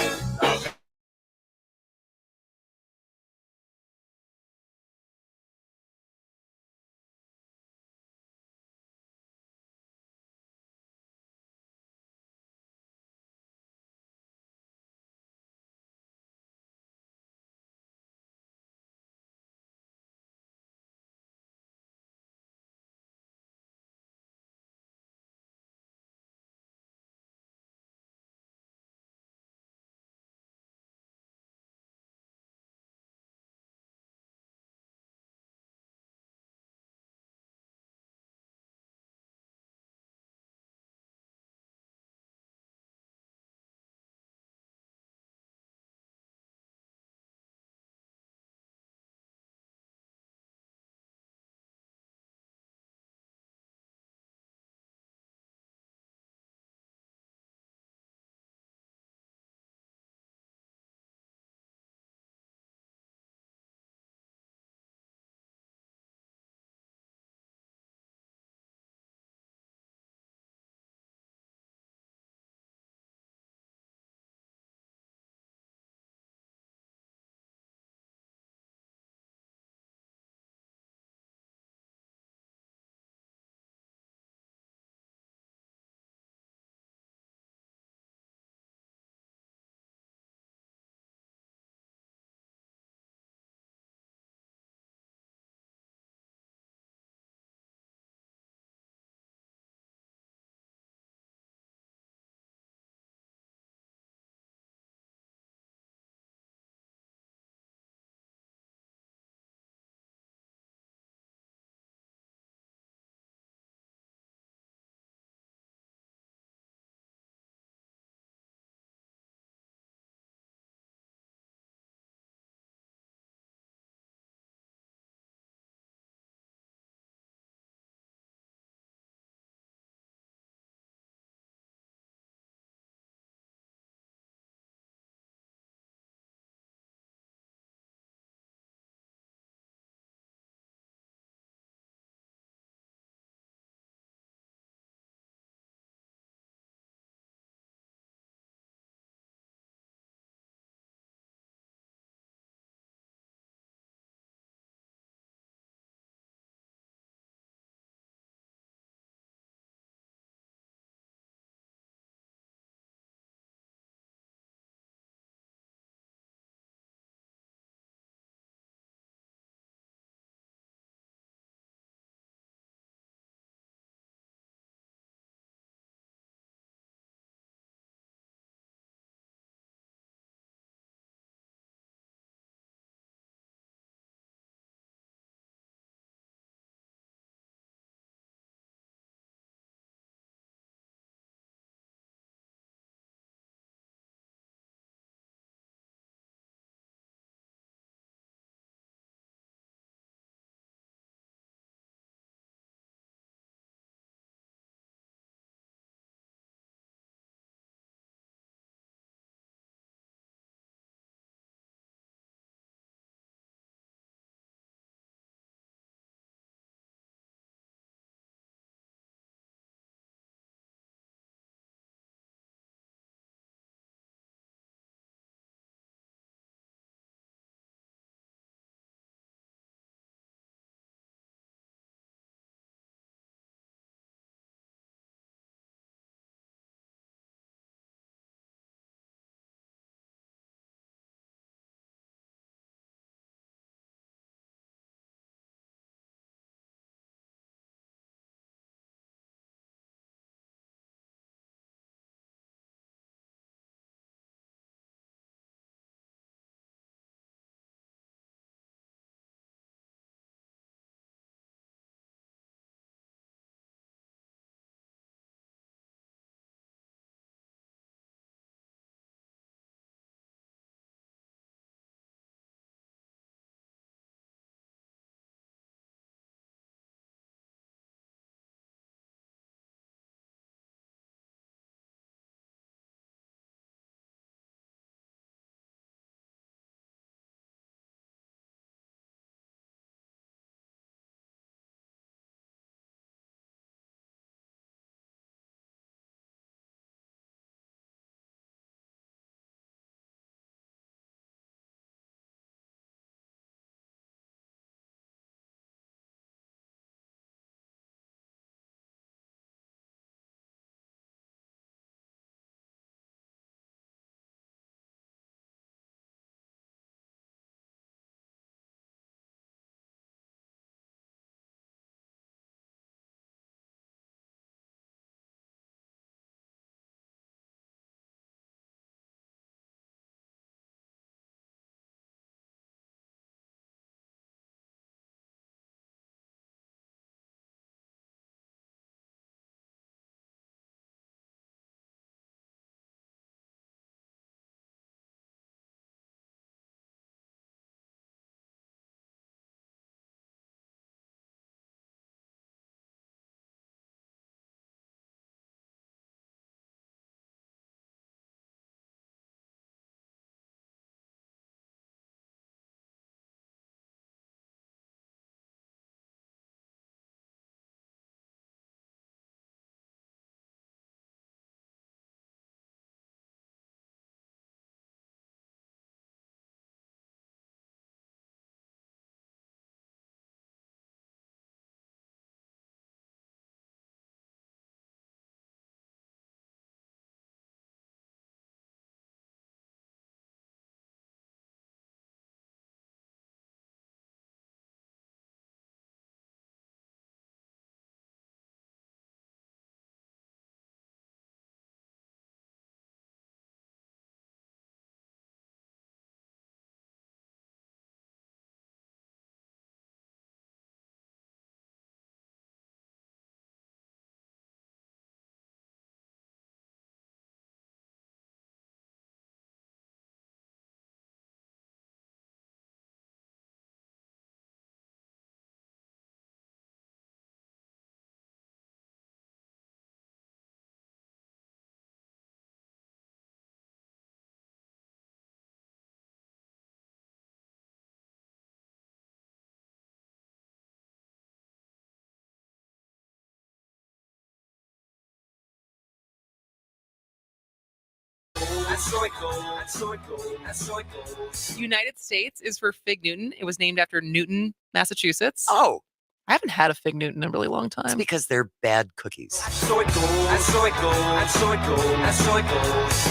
United States is for Fig Newton. It was named after Newton, Massachusetts. Oh, I haven't had a Fig Newton in a really long it's time. because they're bad cookies.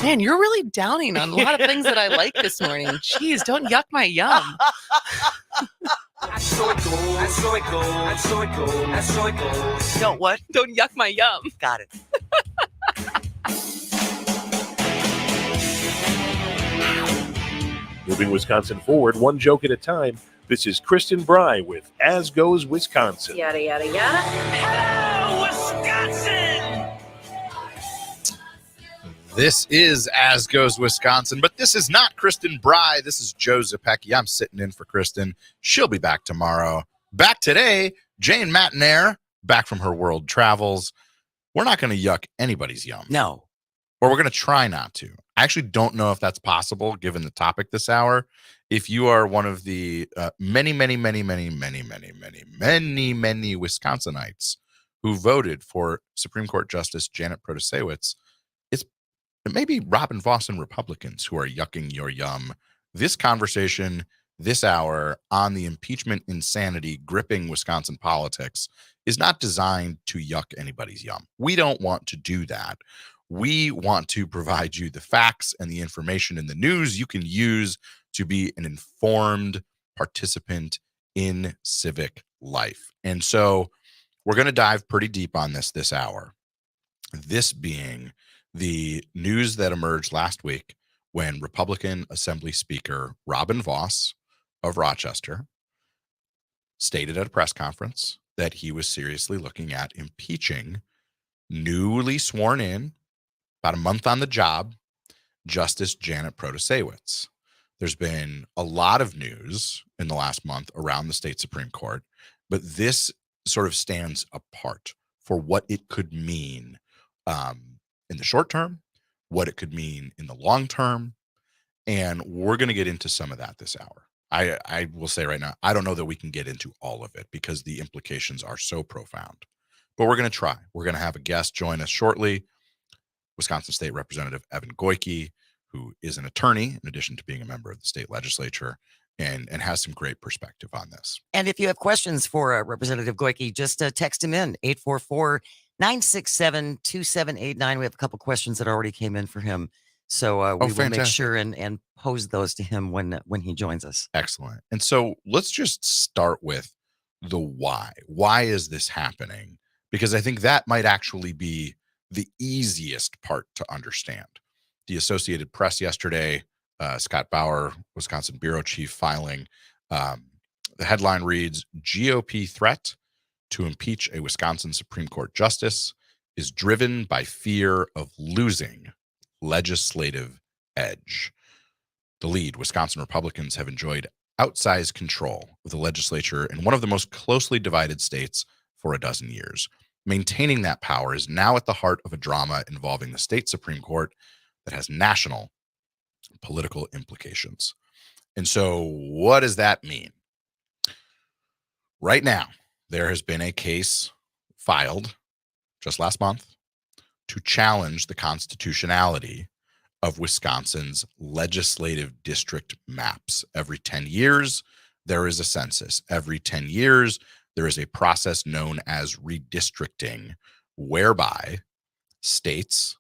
Man, you're really downing on a lot of things that I like this morning. Jeez, don't yuck my yum. Don't what? Don't yuck my yum. Got it. Moving Wisconsin forward, one joke at a time. This is Kristen Bry with As Goes Wisconsin. Yada, yada, yada. Hello, Wisconsin! This is As Goes Wisconsin, but this is not Kristen Bry. This is Joe Zepecki. I'm sitting in for Kristen. She'll be back tomorrow. Back today, Jane Matinair, back from her world travels. We're not going to yuck anybody's yum. No. Or we're going to try not to. I actually don't know if that's possible given the topic this hour. If you are one of the many Wisconsinites who voted for Supreme Court Justice Janet Protasiewicz, it may be Robin Vos and Republicans who are yucking your yum. This conversation, this hour on the impeachment insanity gripping Wisconsin politics is not designed to yuck anybody's yum. We don't want to do that. We want to provide you the facts and the information in the news you can use to be an informed participant in civic life. And so we're going to dive pretty deep on this hour. This being the news that emerged last week when Republican Assembly Speaker Robin Vos of Rochester stated at a press conference that he was seriously looking at impeaching newly sworn in, about a month on the job, Justice Janet Protasiewicz. There's been a lot of news in the last month around the state Supreme Court, but this sort of stands apart for what it could mean in the short term, what it could mean in the long term, and we're going to get into some of that this hour. I will say right now, I don't know that we can get into all of it because the implications are so profound, but we're going to try. We're going to have a guest join us shortly, Wisconsin State Representative Evan Goyke, who is an attorney in addition to being a member of the state legislature and has some great perspective on this. And if you have questions for Representative Goyke, just text him in, 844-967-2789. We have a couple questions that already came in for him. So we will make sure and pose those to him when he joins us. Excellent. And so let's just start with the why. Why is this happening? Because I think that might actually be the easiest part to understand. The Associated Press yesterday, Scott Bauer, Wisconsin bureau chief, filing. The headline reads, GOP threat to impeach a Wisconsin Supreme Court justice is driven by fear of losing legislative edge. The lead, Wisconsin Republicans have enjoyed outsized control of the legislature in one of the most closely divided states for a dozen years. Maintaining that power is now at the heart of a drama involving the state Supreme Court that has national political implications. And so what does that mean? Right now, there has been a case filed just last month to challenge the constitutionality of Wisconsin's legislative district maps. Every 10 years, there is a census. Every 10 years, there is a process known as redistricting, whereby states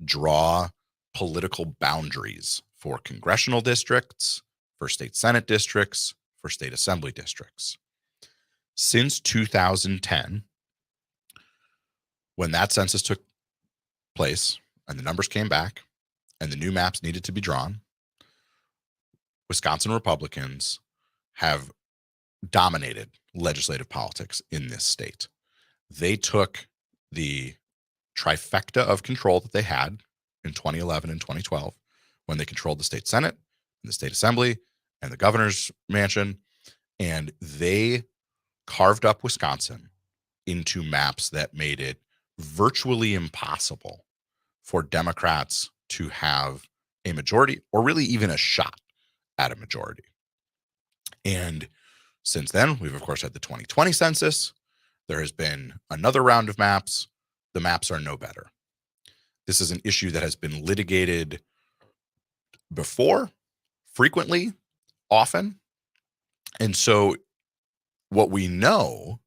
draw political boundaries for congressional districts, for state Senate districts, for state assembly districts. Since 2010, when that census took place and the numbers came back and the new maps needed to be drawn, Wisconsin Republicans have dominated legislative politics in this state. They took the trifecta of control that they had in 2011 and 2012 when they controlled the state Senate and the state assembly and the governor's mansion, and they carved up Wisconsin into maps that made it virtually impossible for Democrats to have a majority or really even a shot at a majority. And since then, we've of course had the 2020 census. There has been another round of maps. The maps are no better. This is an issue that has been litigated before, frequently, often. And so what we know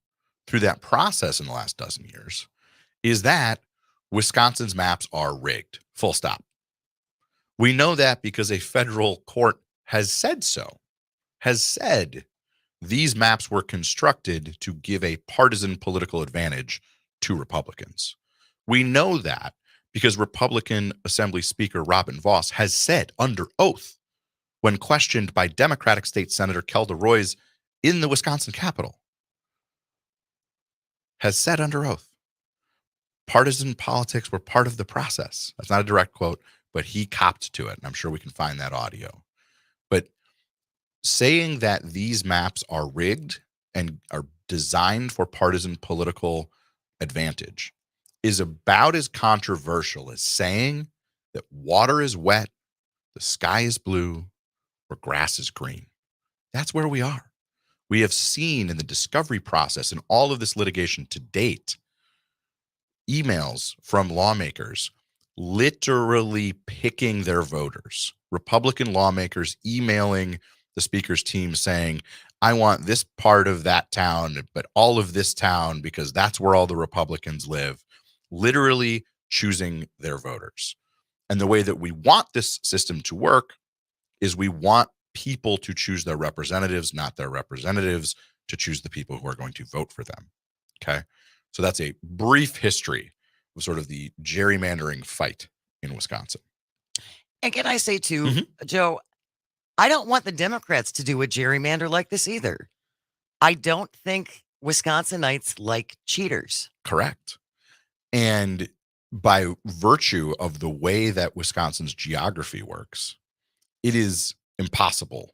through that process in the last dozen years is that Wisconsin's maps are rigged, full stop. We know that because a federal court has said so, has said these maps were constructed to give a partisan political advantage to Republicans. We know that because Republican Assembly Speaker Robin Vos has said under oath when questioned by Democratic State Senator Kelda Roys in the Wisconsin Capitol, has said under oath, partisan politics were part of the process. That's not a direct quote, but he copped to it. And I'm sure we can find that audio. But saying that these maps are rigged and are designed for partisan political advantage is about as controversial as saying that water is wet, the sky is blue, or grass is green. That's where we are. We have seen in the discovery process and all of this litigation to date, emails from lawmakers literally picking their voters, Republican lawmakers emailing the speaker's team saying, I want this part of that town, but all of this town because that's where all the Republicans live, literally choosing their voters. And the way that we want this system to work is we want people to choose their representatives, not their representatives to choose the people who are going to vote for them. Okay. So that's a brief history of sort of the gerrymandering fight in Wisconsin. And can I say too, Joe, I don't want the Democrats to do a gerrymander like this either. I don't think Wisconsinites like cheaters. Correct. And by virtue of the way that Wisconsin's geography works, it is impossible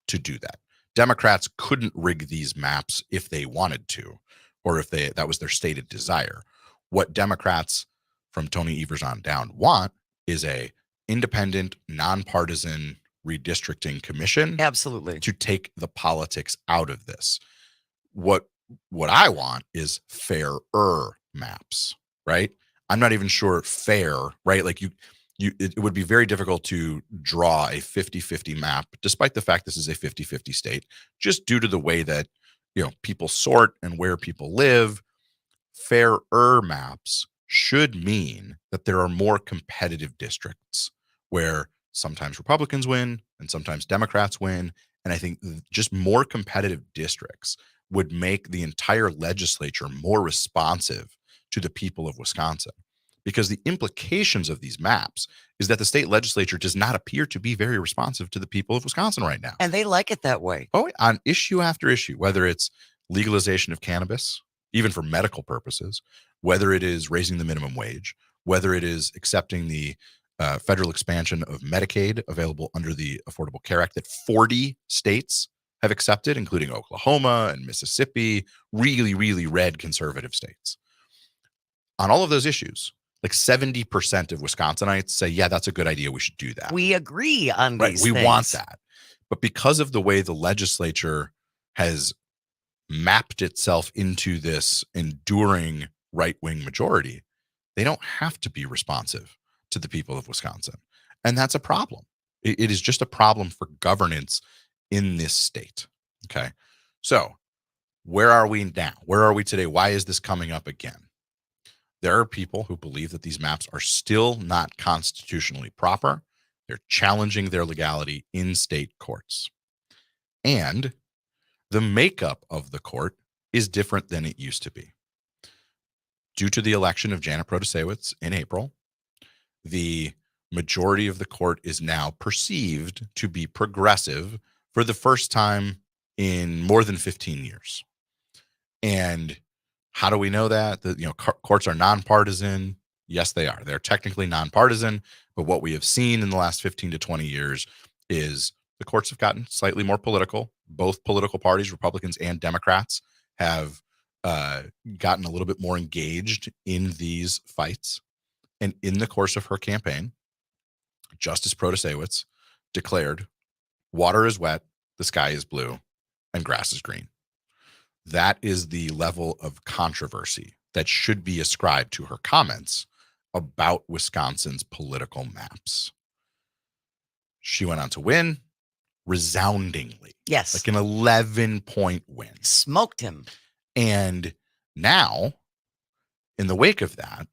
to do that. Democrats couldn't rig these maps if they wanted to, or if that was their stated desire. What Democrats from Tony Evers on down want is a independent, nonpartisan redistricting commission. Absolutely. To take the politics out of this. What I want is fairer maps, right? I'm not even sure fair, right? Like it would be very difficult to draw a 50-50 map, despite the fact this is a 50-50 state, just due to the way that, people sort and where people live. Fairer maps should mean that there are more competitive districts where sometimes Republicans win and sometimes Democrats win. And I think just more competitive districts would make the entire legislature more responsive to the people of Wisconsin. Because the implications of these maps is that the state legislature does not appear to be very responsive to the people of Wisconsin right now. And they like it that way. Oh, on issue after issue, whether it's legalization of cannabis, even for medical purposes, whether it is raising the minimum wage, whether it is accepting the federal expansion of Medicaid available under the Affordable Care Act that 40 states have accepted, including Oklahoma and Mississippi, really, really red conservative states. On all of those issues, like 70% of Wisconsinites say, yeah, that's a good idea. We should do that. We agree on these We things. want that. But because of the way the legislature has mapped itself into this enduring right-wing majority, they don't have to be responsive to the people of Wisconsin. And that's a problem. It is just a problem for governance in this state. Okay. So where are we now? Where are we today? Why is this coming up again? There are people who believe that these maps are still not constitutionally proper. They're challenging their legality in state courts. And the makeup of the court is different than it used to be. Due to the election of Janet Protasiewicz in April, the majority of the court is now perceived to be progressive for the first time in more than 15 years. And how do we know that? Courts are nonpartisan. Yes, they are. They're technically nonpartisan, but what we have seen in the last 15 to 20 years is the courts have gotten slightly more political. Both political parties, Republicans and Democrats, have gotten a little bit more engaged in these fights. And in the course of her campaign, Justice Protasiewicz declared, water is wet, the sky is blue, and grass is green. That is the level of controversy that should be ascribed to her comments about Wisconsin's political maps. She went on to win resoundingly, Yes. like an 11-point win. Smoked him. And now, in the wake of that,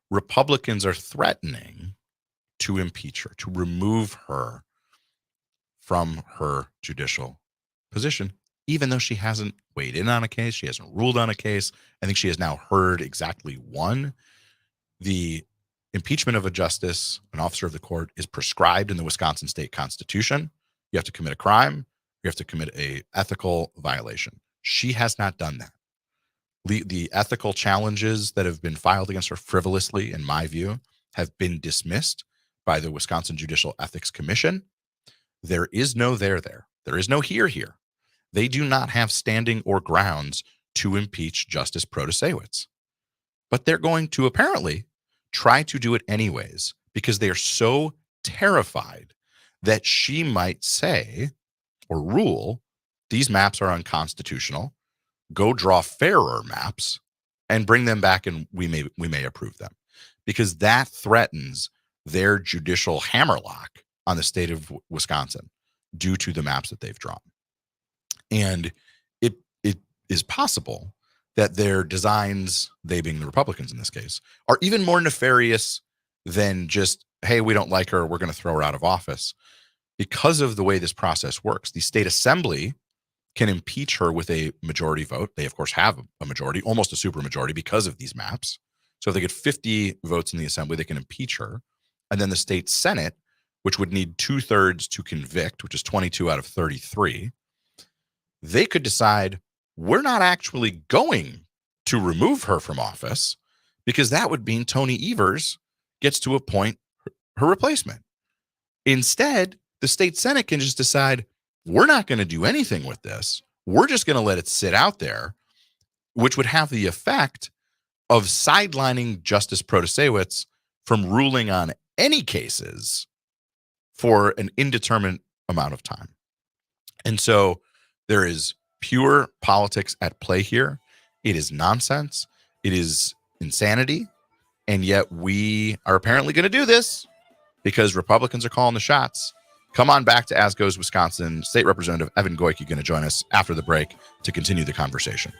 Republicans are threatening to impeach her, to remove her from her judicial position, even though she hasn't weighed in on a case. She hasn't ruled on a case. I think she has now heard exactly one. The impeachment of a justice, an officer of the court, is prescribed in the Wisconsin state constitution. You have to commit a crime. You have to commit a ethical violation. She has not done that. The ethical challenges that have been filed against her frivolously, in my view, have been dismissed by the Wisconsin Judicial Ethics Commission. There is no there. There is no here. They do not have standing or grounds to impeach Justice Protasewicz. But they're going to apparently try to do it anyways because they are so terrified that she might say or rule these maps are unconstitutional, go draw fairer maps and bring them back and we may approve them, because that threatens their judicial hammerlock on the state of Wisconsin due to the maps that they've drawn. And it is possible that their designs, they being the Republicans in this case, are even more nefarious than just, hey, we don't like her, we're going to throw her out of office. Because of the way this process works, the state assembly can impeach her with a majority vote. They, of course, have a majority, almost a supermajority because of these maps. So if they get 50 votes in the assembly, they can impeach her. And then the state Senate, which would need 2/3 to convict, which is 22 out of 33, they could decide, we're not actually going to remove her from office, because that would mean Tony Evers gets to appoint her replacement. Instead, the state Senate can just decide, we're not going to do anything with this. We're just going to let it sit out there, which would have the effect of sidelining Justice Protasewicz from ruling on any cases for an indeterminate amount of time. And so there is pure politics at play here. It is nonsense. It is insanity. And yet we are apparently going to do this because Republicans are calling the shots. Come on back to As Goes Wisconsin. State Representative Evan Goyke going to join us after the break to continue the conversation.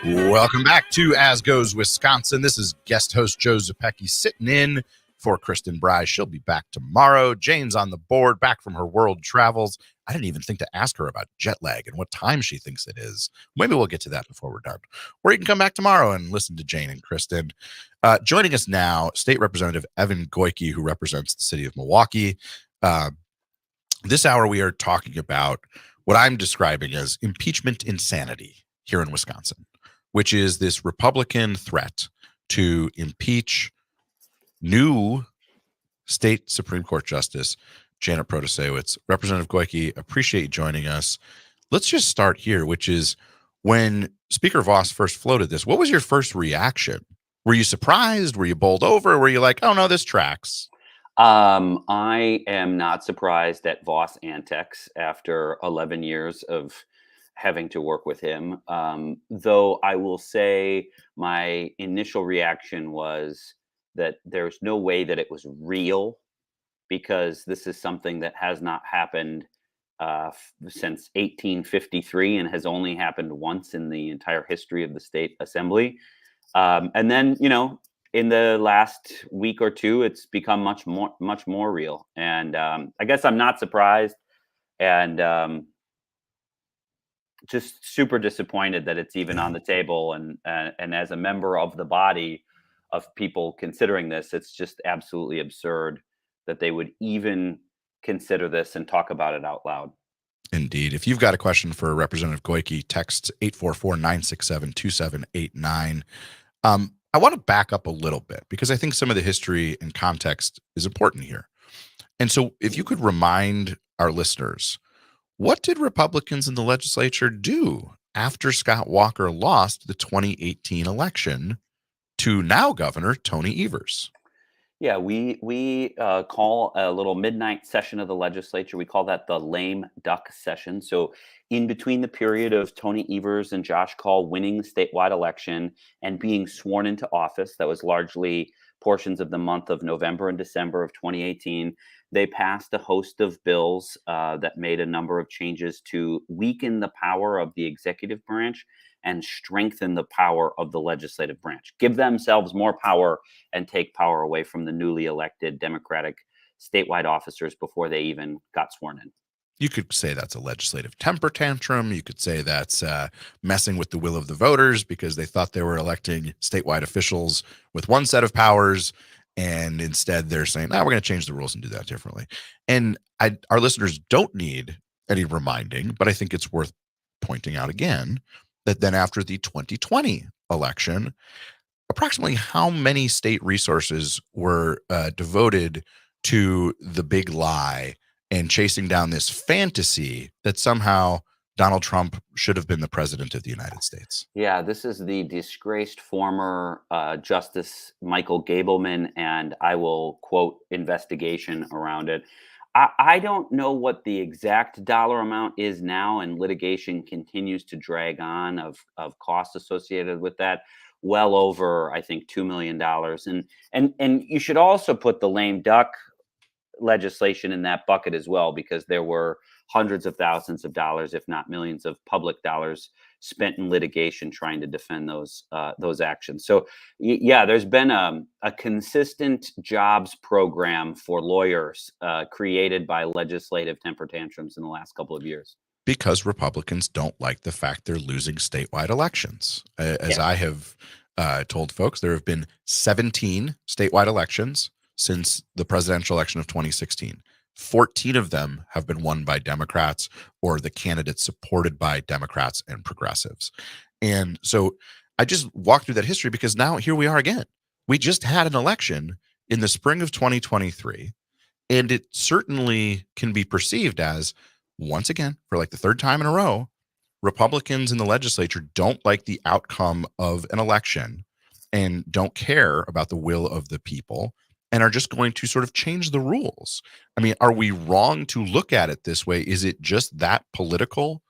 Welcome back to As Goes Wisconsin. This is guest host Joe Zepecki sitting in for Kristen Bry. She'll be back tomorrow. Jane's on the board, back from her world travels. I didn't even think to ask her about jet lag and what time she thinks it is. Maybe we'll get to that before we're done. Or you can come back tomorrow and listen to Jane and Kristen. Joining us now, State Representative Evan Goyke, who represents the city of Milwaukee. This hour, we are talking about what I'm describing as impeachment insanity here in Wisconsin, which is this Republican threat to impeach new state Supreme Court Justice Janet Protasewicz. Representative Goyke, appreciate you joining us. Let's just start here, which is when Speaker Vos first floated this, what was your first reaction? Were you surprised? Were you bowled over? Or were you like, oh no, this tracks? I am not surprised at Vos antics after 11 years of having to work with him. Though I will say my initial reaction was that there's no way that it was real, because this is something that has not happened since 1853 and has only happened once in the entire history of the state assembly. And then, in the last week or two, it's become much more real. And I guess I'm not surprised, and just super disappointed that it's even on the table. And as a member of the body of people considering this, it's just absolutely absurd that they would even consider this and talk about it out loud. Indeed. If you've got a question for Representative Goyke, text 844-967-2789. I want to back up a little bit because I think some of the history and context is important here. And so if you could remind our listeners, what did Republicans in the legislature do after Scott Walker lost the 2018 election to now Governor Tony Evers? Yeah, we call a little midnight session of the legislature. We call that the lame duck session. So in between the period of Tony Evers and Josh Kaul winning the statewide election and being sworn into office, that was largely portions of the month of November and December of 2018, they passed a host of bills that made a number of changes to weaken the power of the executive branch and strengthen the power of the legislative branch, give themselves more power and take power away from the newly elected Democratic statewide officers before they even got sworn in. You could say that's a legislative temper tantrum. You could say that's messing with the will of the voters because they thought they were electing statewide officials with one set of powers. And instead they're saying, we're going to change the rules and do that differently. And our listeners don't need any reminding, but I think it's worth pointing out again that then after the 2020 election, approximately how many state resources were devoted to the big lie and chasing down this fantasy that somehow Donald Trump should have been the president of the United States? Yeah, this is the disgraced former Justice Michael Gableman, and I will quote investigation around it. I don't know what the exact dollar amount is now, and litigation continues to drag on of costs associated with that. Well over, I think, $2 million. And you should also put the lame duck legislation in that bucket as well, because there were hundreds of thousands of dollars, if not millions of public dollars spent in litigation trying to defend those actions. So yeah, there's been a consistent jobs program for lawyers created by legislative temper tantrums in the last couple of years. Because Republicans don't like the fact they're losing statewide elections. As I have told folks, there have been 17 statewide elections since the presidential election of 2016. 14 of them have been won by Democrats or the candidates supported by Democrats and progressives. And so I just walked through that history because now here we are again. We just had an election in the spring of 2023, and it certainly can be perceived as, once again, for like the third time in a row, Republicans in the legislature don't like the outcome of an election and don't care about the will of the people, and are just going to sort of change the rules. I mean, are we wrong to look at it this way? Is it just that political?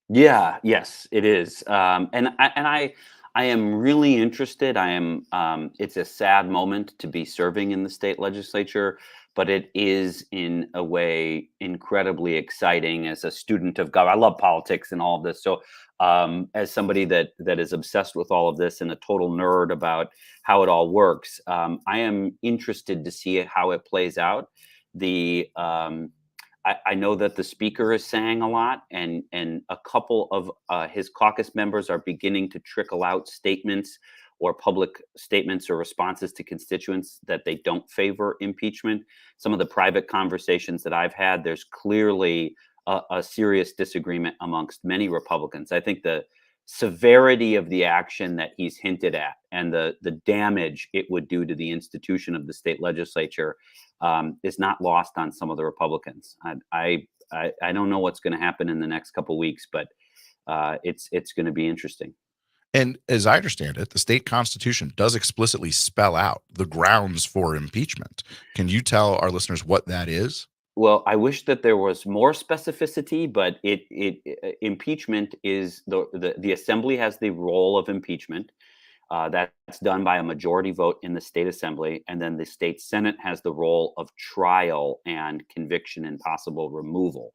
Yeah, yes, it is. And I am really interested. It's a sad moment to be serving in the state legislature, but it is in a way incredibly exciting as a student of God. I love politics and all of this. So as somebody that is obsessed with all of this and a total nerd about how it all works, I am interested to see how it plays out. I know that the speaker is saying a lot, and a couple of his caucus members are beginning to trickle out statements or public statements or responses to constituents that they don't favor impeachment. Some of the private conversations that I've had, there's clearly a serious disagreement amongst many Republicans. I think the severity of the action that he's hinted at and the damage it would do to the institution of the state legislature is not lost on some of the Republicans. I don't know what's going to happen in the next couple of weeks, but it's going to be interesting. And as I understand it, the state constitution does explicitly spell out the grounds for impeachment. Can you tell our listeners what that is? Well, I wish that there was more specificity, but impeachment is the assembly has the role of impeachment. That's done by a majority vote in the state assembly, and then the state senate has the role of trial and conviction and possible removal.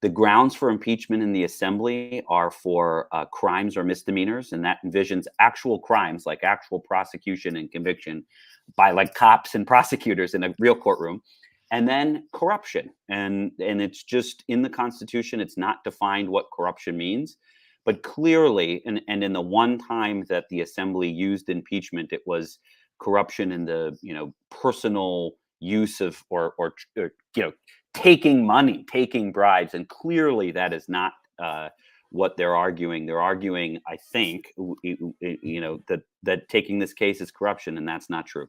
The grounds for impeachment in the assembly are for crimes or misdemeanors, and that envisions actual crimes like actual prosecution and conviction by like cops and prosecutors in a real courtroom. And then corruption, and it's just in the Constitution. It's not defined what corruption means, but clearly, and in the one time that the Assembly used impeachment, it was corruption in the personal use of or taking money, taking bribes, and clearly that is not what they're arguing. They're arguing, I think, that taking this case is corruption, and that's not true.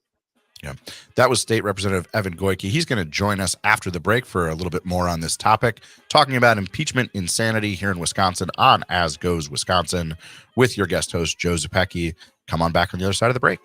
Yeah, that was State Representative Evan Goyke. He's going to join us after the break for a little bit more on this topic, talking about impeachment insanity here in Wisconsin on As Goes Wisconsin with your guest host, Joe Zepecki. Come on back on the other side of the break.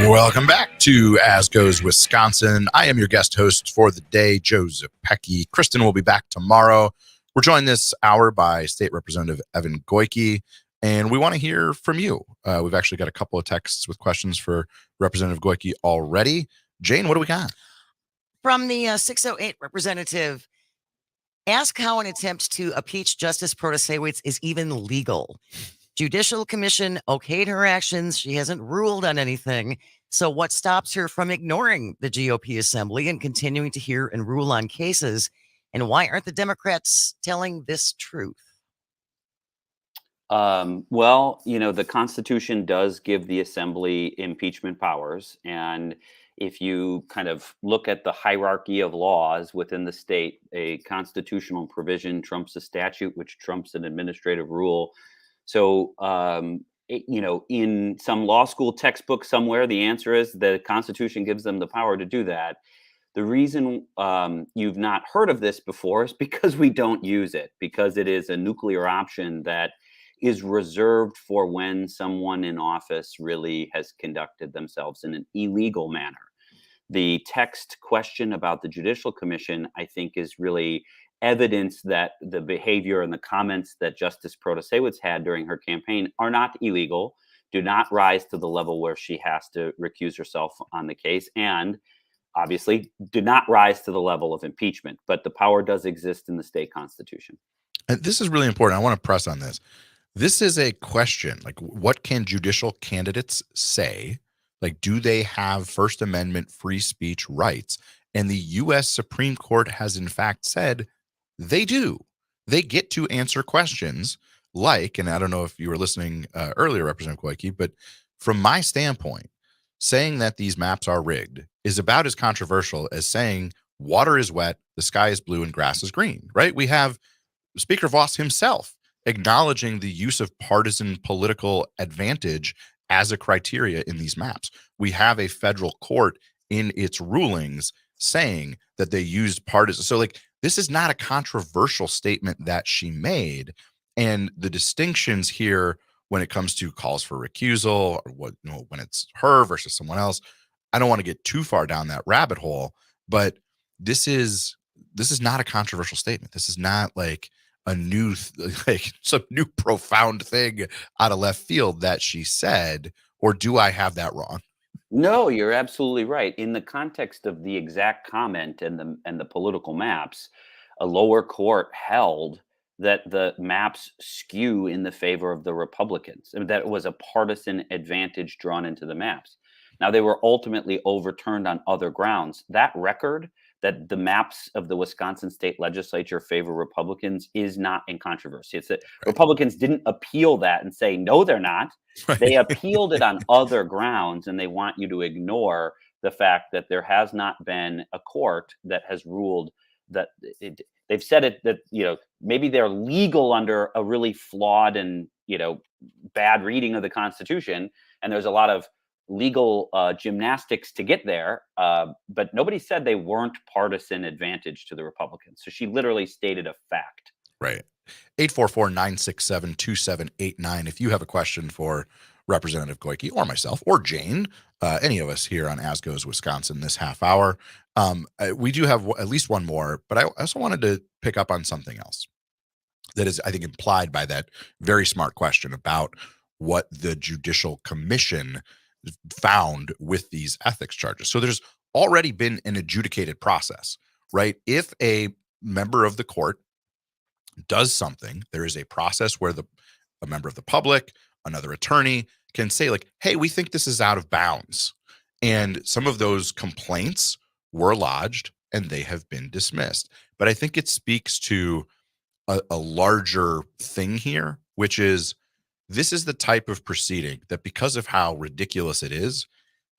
Welcome back to As Goes Wisconsin. I am your guest host for the day, Joe Zepecki. Kristen will be back tomorrow. We're joined this hour by State Representative Evan Goyke, and we want to hear from you. We've actually got a couple of texts with questions for Representative Goyke already. Jane, what do we got? From the 608 representative, ask how an attempt to impeach Justice Protasewicz is even legal. Judicial Commission okayed her actions. She hasn't ruled on anything. So what stops her from ignoring the GOP assembly and continuing to hear and rule on cases? And why aren't the Democrats telling this truth? Well, the Constitution does give the assembly impeachment powers. And if you kind of look at the hierarchy of laws within the state, a constitutional provision trumps a statute, which trumps an administrative rule. So, in some law school textbook somewhere, the answer is the Constitution gives them the power to do that. The reason you've not heard of this before is because we don't use it, because it is a nuclear option that is reserved for when someone in office really has conducted themselves in an illegal manner. The text question about the Judicial Commission, I think, is really evidence that the behavior and the comments that Justice Protasewicz had during her campaign are not illegal, do not rise to the level where she has to recuse herself on the case, and obviously do not rise to the level of impeachment. But the power does exist in the state constitution. And this is really important. I want to press on this. This is a question, like, what can judicial candidates say? Like, do they have First Amendment free speech rights? And the U.S. Supreme Court has in fact said they do. They get to answer questions like, and I don't know if you were listening earlier, Representative Goyke, but from my standpoint, saying that these maps are rigged is about as controversial as saying water is wet, the sky is blue, and grass is green, right? We have Speaker Voss himself acknowledging the use of partisan political advantage as a criteria in these maps. We have a federal court in its rulings saying that they used partisan. So, like, this is not a controversial statement that she made. And the distinctions here when it comes to calls for recusal, or when it's her versus someone else, I don't want to get too far down that rabbit hole, but this is not a controversial statement. This is not like a new, like some new profound thing out of left field that she said, or do I have that wrong? No, you're absolutely right. In the context of the exact comment and the political maps, a lower court held that the maps skew in the favor of the Republicans, and that it was a partisan advantage drawn into the maps. Now, they were ultimately overturned on other grounds. That record, that the maps of the Wisconsin state legislature favor Republicans, is not in controversy. It's that Republicans didn't appeal that and say, no, they're not. Right. They appealed it on other grounds, and they want you to ignore the fact that there has not been a court that has ruled that they've said it, that, maybe they're legal under a really flawed and, bad reading of the Constitution. And there's a lot of legal gymnastics to get there, but nobody said they weren't partisan advantage to the Republicans. So she literally stated a fact. Right. 844-967-2789. If you have a question for Representative Goyke or myself or Jane, any of us here on As Goes Wisconsin this half hour, we do have at least one more, but I also wanted to pick up on something else that is, I think, implied by that very smart question about what the Judicial Commission found with these ethics charges. So there's already been an adjudicated process, right? If a member of the court does something, there is a process where a member of the public, another attorney, can say, like, hey, we think this is out of bounds. And some of those complaints were lodged and they have been dismissed. But I think it speaks to a larger thing here, which is, this is the type of proceeding that, because of how ridiculous it is,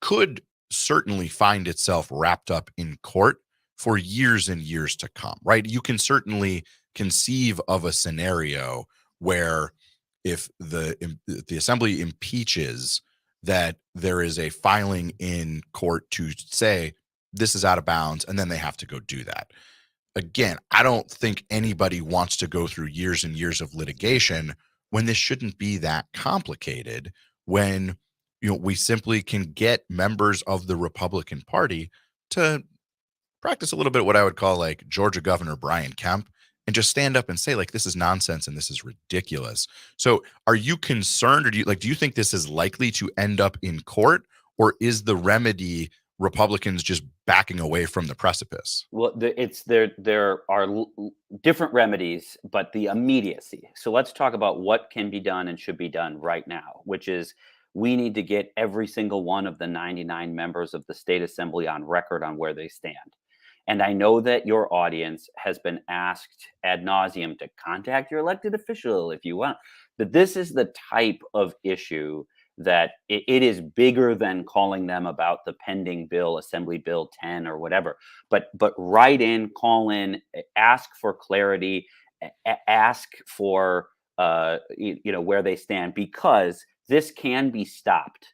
could certainly find itself wrapped up in court for years and years to come, right? You can certainly conceive of a scenario where if the assembly impeaches, that there is a filing in court to say this is out of bounds, and then they have to go do that. Again, I don't think anybody wants to go through years and years of litigation when this shouldn't be that complicated, when we simply can get members of the Republican Party to practice a little bit what I would call like Georgia Governor Brian Kemp and just stand up and say like this is nonsense and this is ridiculous. So are you concerned, or do you think this is likely to end up in court, or is the remedy Republicans just backing away from the precipice? Well, there are different remedies, but the immediacy. So let's talk about what can be done and should be done right now, which is we need to get every single one of the 99 members of the state assembly on record on where they stand. And I know that your audience has been asked ad nauseum to contact your elected official if you want. But this is the type of issue that it is bigger than calling them about the pending bill, Assembly Bill 10 or whatever. But write in, call in, ask for clarity, ask for where they stand, because this can be stopped.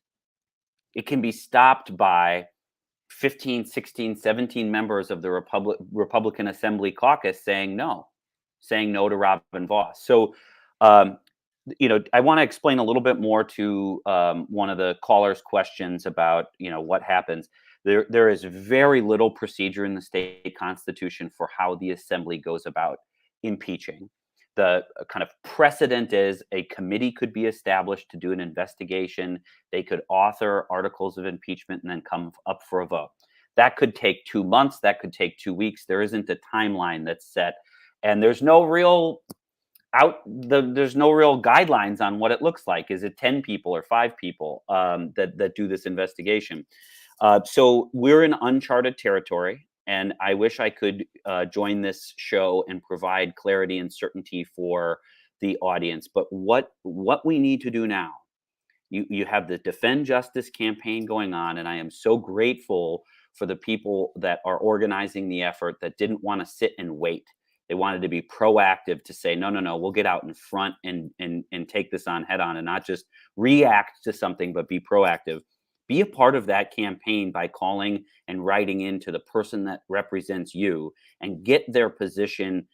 It can be stopped by 15, 16, 17 members of the Republican Assembly Caucus saying no to Robin Vos. So, I want to explain a little bit more to one of the callers' questions about, what happens. There is very little procedure in the state constitution for how the assembly goes about impeaching. The kind of precedent is a committee could be established to do an investigation. They could author articles of impeachment and then come up for a vote. That could take 2 months. That could take 2 weeks. There isn't a timeline that's set, and there's no real guidelines on what it looks like. Is it 10 people or 5 people that do this investigation? So we're in uncharted territory. And I wish I could join this show and provide clarity and certainty for the audience. But what we need to do now, you have the Defend Justice campaign going on, and I am so grateful for the people that are organizing the effort that didn't want to sit and wait. They wanted to be proactive to say, no, we'll get out in front and take this on head on, and not just react to something, but be proactive. Be a part of that campaign by calling and writing into the person that represents you and get their position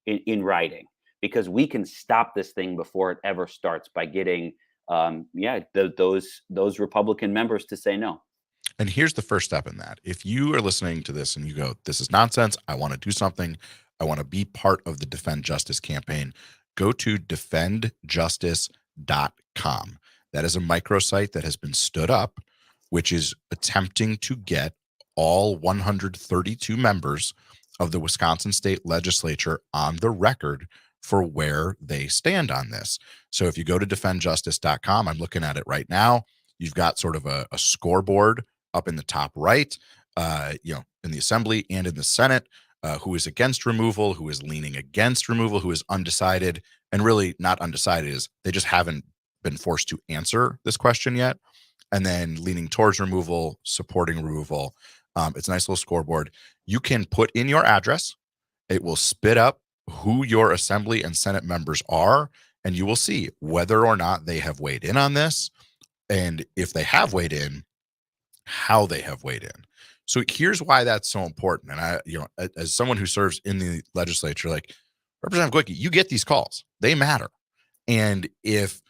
in writing, because we can stop this thing before it ever starts by getting those Republican members to say no. And here's the first step in that. If you are listening to this and you go, this is nonsense, I want to do something, I want to be part of the Defend Justice campaign, go to defendjustice.com. That is a microsite that has been stood up, which is attempting to get all 132 members of the Wisconsin State Legislature on the record for where they stand on this. So if you go to defendjustice.com, I'm looking at it right now, you've got sort of a scoreboard up in the top right, in the Assembly and in the Senate, who is against removal, who is leaning against removal, who is undecided, and really not undecided is they just haven't been forced to answer this question yet, and then leaning towards removal, supporting removal. It's a nice little scoreboard. You can put in your address. It will spit up who your Assembly and Senate members are, and you will see whether or not they have weighed in on this, and if they have weighed in, how they have weighed in. So here's why that's so important. And I, as someone who serves in the legislature, like Representative Glicky, you get these calls. They matter. And if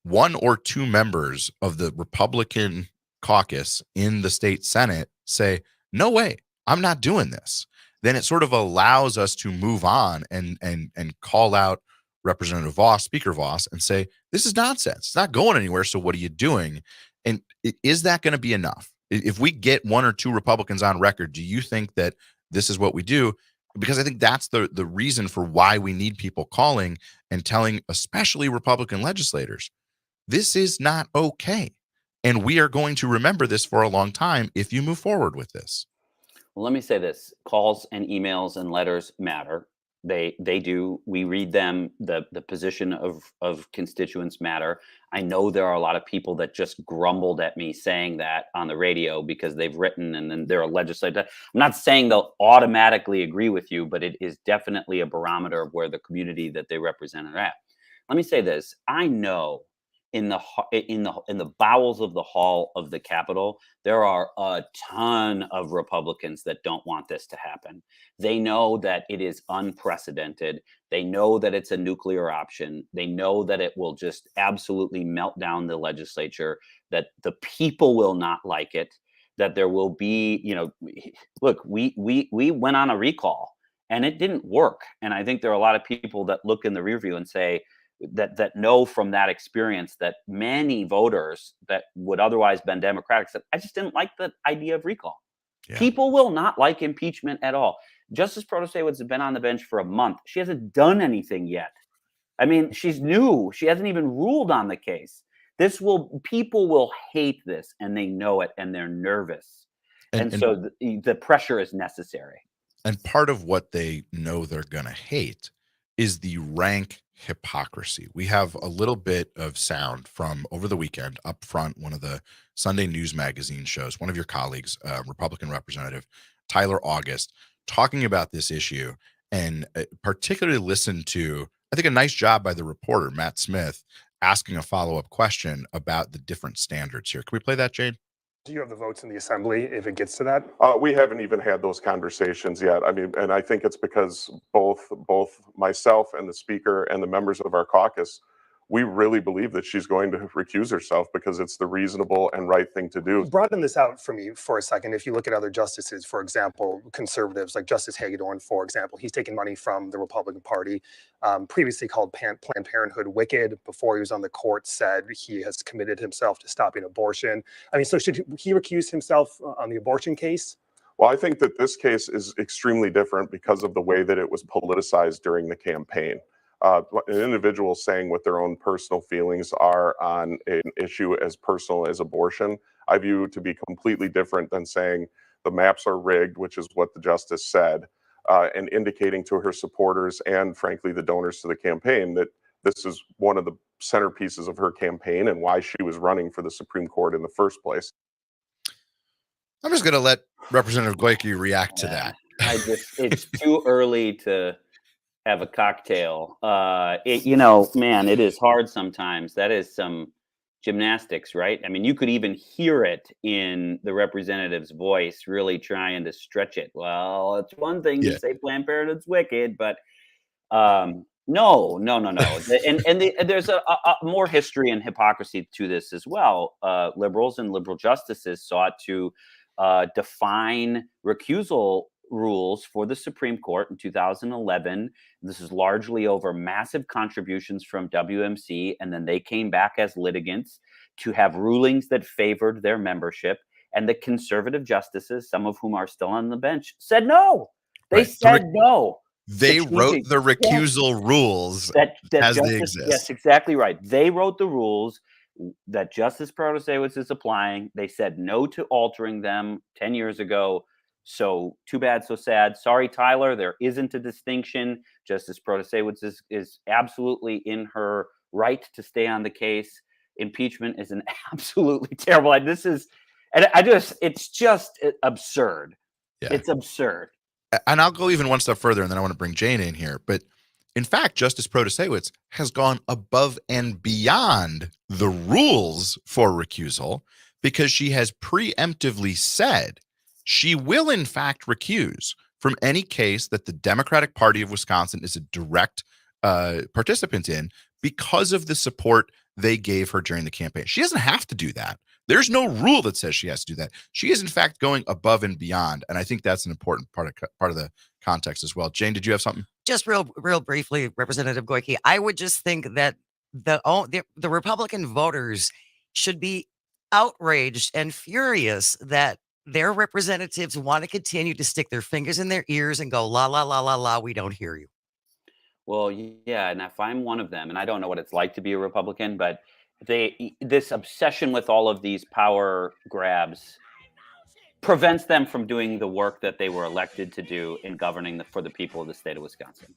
one or two members of the Republican caucus in the state Senate say, no way, I'm not doing this, then it sort of allows us to move on and call out Representative Vos, Speaker Vos, and say, this is nonsense. It's not going anywhere. So what are you doing? And is that going to be enough? If we get 1 or 2 Republicans on record, do you think that this is what we do? Because I think that's the reason for why we need people calling and telling, especially Republican legislators, this is not okay. And we are going to remember this for a long time if you move forward with this. Well, let me say this. Calls and emails and letters matter. They do. We read them. The position of constituents matter. I know there are a lot of people that just grumbled at me saying that on the radio because they've written and then they're a legislator. I'm not saying they'll automatically agree with you, but it is definitely a barometer of where the community that they represent are at. Let me say this. I know in the bowels of the hall of the Capitol, there are a ton of Republicans that don't want this to happen. They know that it is unprecedented. They know that it's a nuclear option. They know that it will just absolutely melt down the legislature, that the people will not like it, that there will be, look, we went on a recall and it didn't work. And I think there are a lot of people that look in the rear view and say, that know from that experience that many voters that would otherwise been Democratic said, I just didn't like the idea of recall. Yeah. People will not like impeachment at all. Justice Protasiewicz has been on the bench for a month. She hasn't done anything yet. I mean, she's new. She hasn't even ruled on the case. People will hate this, and they know it, and they're nervous. And so the pressure is necessary. And part of what they know they're going to hate is the rank hypocrisy. We have a little bit of sound from over the weekend up front, one of the Sunday News Magazine shows, one of your colleagues, Republican Representative Tyler August, talking about this issue, and particularly listened to, I think, a nice job by the reporter, Matt Smith, asking a follow-up question about the different standards here. Can we play that, Jane? Do you have the votes in the assembly if it gets to that? We haven't even had those conversations yet. I mean, and I think it's because both myself and the speaker and the members of our caucus, we really believe that she's going to recuse herself because it's the reasonable and right thing to do. Broaden this out for me for a second. If you look at other justices, for example, conservatives like Justice Hagedorn, for example, he's taken money from the Republican Party, previously called Planned Parenthood wicked. Before he was on the court, said he has committed himself to stopping abortion. I mean, so should he recuse himself on the abortion case? Well, I think that this case is extremely different because of the way that it was politicized during the campaign. An individual saying what their own personal feelings are on an issue as personal as abortion, I view to be completely different than saying the maps are rigged, which is what the justice said, and indicating to her supporters and, frankly, the donors to the campaign that this is one of the centerpieces of her campaign and why she was running for the Supreme Court in the first place. I'm just going to let Representative Goyke react to that. It's too early to have a cocktail. It is hard sometimes. That is some gymnastics, right? I mean, you could even hear it in the representative's voice, really trying to stretch it. Well, it's one thing to say Planned Parenthood's wicked, but no. There's a more history and hypocrisy to this as well. Liberals and liberal justices sought to define recusal rules for the Supreme Court in 2011. This is largely over massive contributions from WMC, and then they came back as litigants to have rulings that favored their membership. And the conservative justices, some of whom are still on the bench, said no. They said no. They wrote the recusal rules as they exist. Yes, exactly right. They wrote the rules that Justice Protasiewicz is applying. They said no to altering them 10 years ago. So too bad, so sad. Sorry, Tyler, there isn't a distinction. Justice Protasiewicz is absolutely in her right to stay on the case. Impeachment is an absolutely terrible. It's just absurd. Yeah. It's absurd. And I'll go even one step further, and then I want to bring Jane in here. But in fact, Justice Protasiewicz has gone above and beyond the rules for recusal because she has preemptively said she will, in fact, recuse from any case that the Democratic Party of Wisconsin is a direct participant in because of the support they gave her during the campaign. She doesn't have to do that. There's no rule that says she has to do that. She is, in fact, going above and beyond, and I think that's an important part of the context as well. Jane, did you have something? Just real briefly, Representative Goyke, I would just think that the Republican voters should be outraged and furious that their representatives want to continue to stick their fingers in their ears and go, la, la, la, la, la, we don't hear you. Well, yeah, and if I'm one of them, and I don't know what it's like to be a Republican, but this obsession with all of these power grabs prevents them from doing the work that they were elected to do in governing for the people of the state of Wisconsin.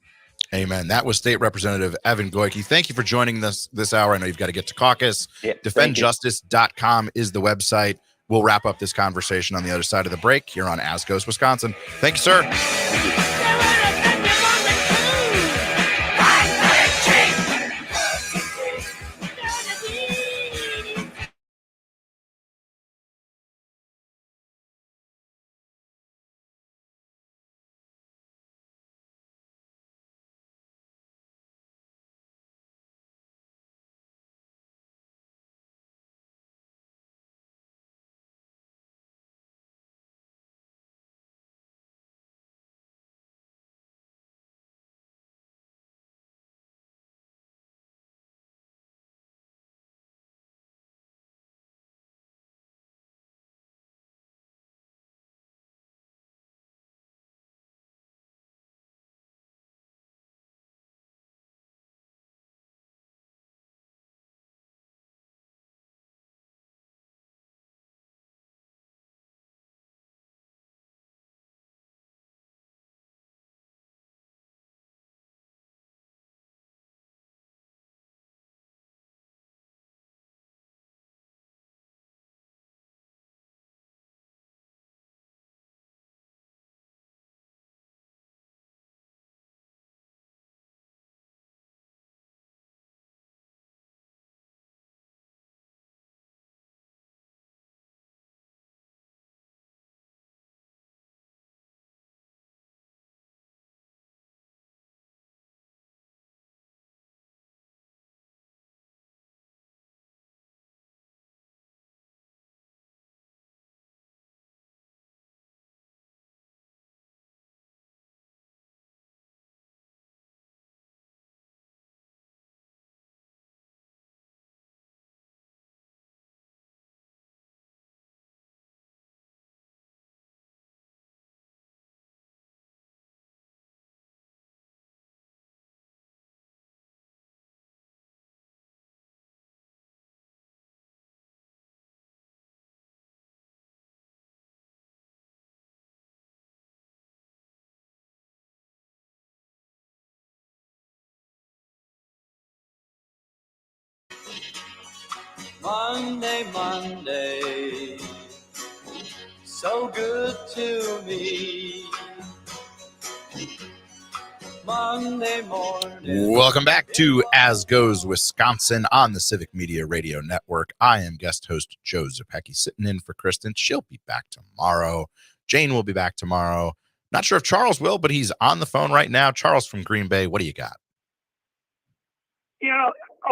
Amen. That was State Representative Evan Goyke. Thank you for joining us this hour. I know you've got to get to caucus. Yeah, DefendJustice.com is the website. We'll wrap up this conversation on the other side of the break here on As Goes Wisconsin. Thank you, sir. Thank you. Monday, Monday, so good to me. Monday morning. Welcome back to As Goes Wisconsin on the Civic Media Radio Network. I am guest host Joe Zepecki, sitting in for Kristen. She'll be back tomorrow. Jane will be back tomorrow. Not sure if Charles will, but he's on the phone right now. Charles from Green Bay, what do you got?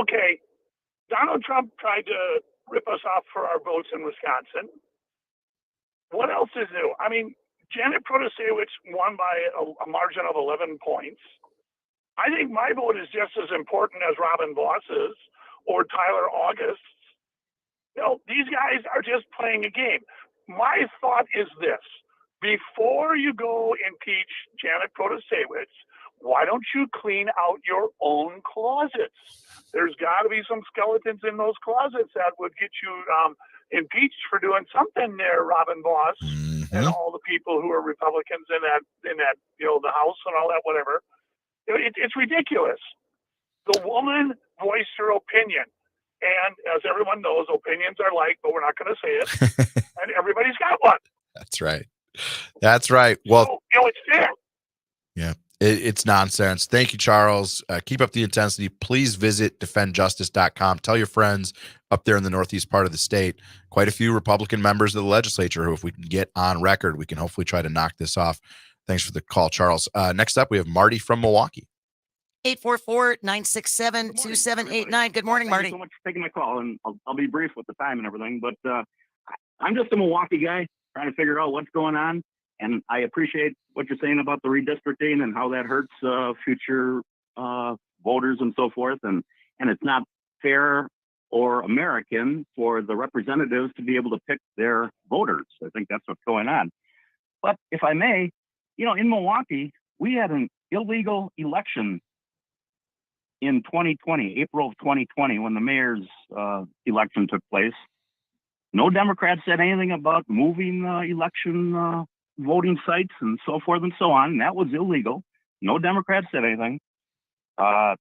Okay, Donald Trump tried to rip us off for our votes in Wisconsin. What else is new? I mean, Janet Protasewicz won by a margin of 11 points. I think my vote is just as important as Robin Voss's or Tyler August's. These guys are just playing a game. My thought is this. Before you go impeach Janet Protasewicz, why don't you clean out your own closets? There's got to be some skeletons in those closets that would get you impeached for doing something there, Robin Voss, and all the people who are Republicans in that the House and all that, whatever. It's ridiculous. The woman voiced her opinion, and as everyone knows, opinions are liked, but we're not going to say it. And everybody's got one. That's right. Well, it's there. Yeah. It's nonsense. Thank you, Charles. Keep up the intensity. Please visit defendjustice.com. Tell your friends up there in the northeast part of the state, quite a few Republican members of the legislature who, if we can get on record, we can hopefully try to knock this off. Thanks for the call, Charles. Next up, we have Marty from Milwaukee. 844-967-2789. Good morning, Marty. Thank you so much for taking my call, and I'll be brief with the time and everything, but I'm just a Milwaukee guy trying to figure out what's going on. And I appreciate what you're saying about the redistricting and how that hurts future voters and so forth. And it's not fair or American for the representatives to be able to pick their voters. I think that's what's going on. But if I may, in Milwaukee, we had an illegal election in 2020, April of 2020, when the mayor's election took place. No Democrats said anything about moving election voting sites and so forth and so on. And that was illegal. No Democrats said anything. Well,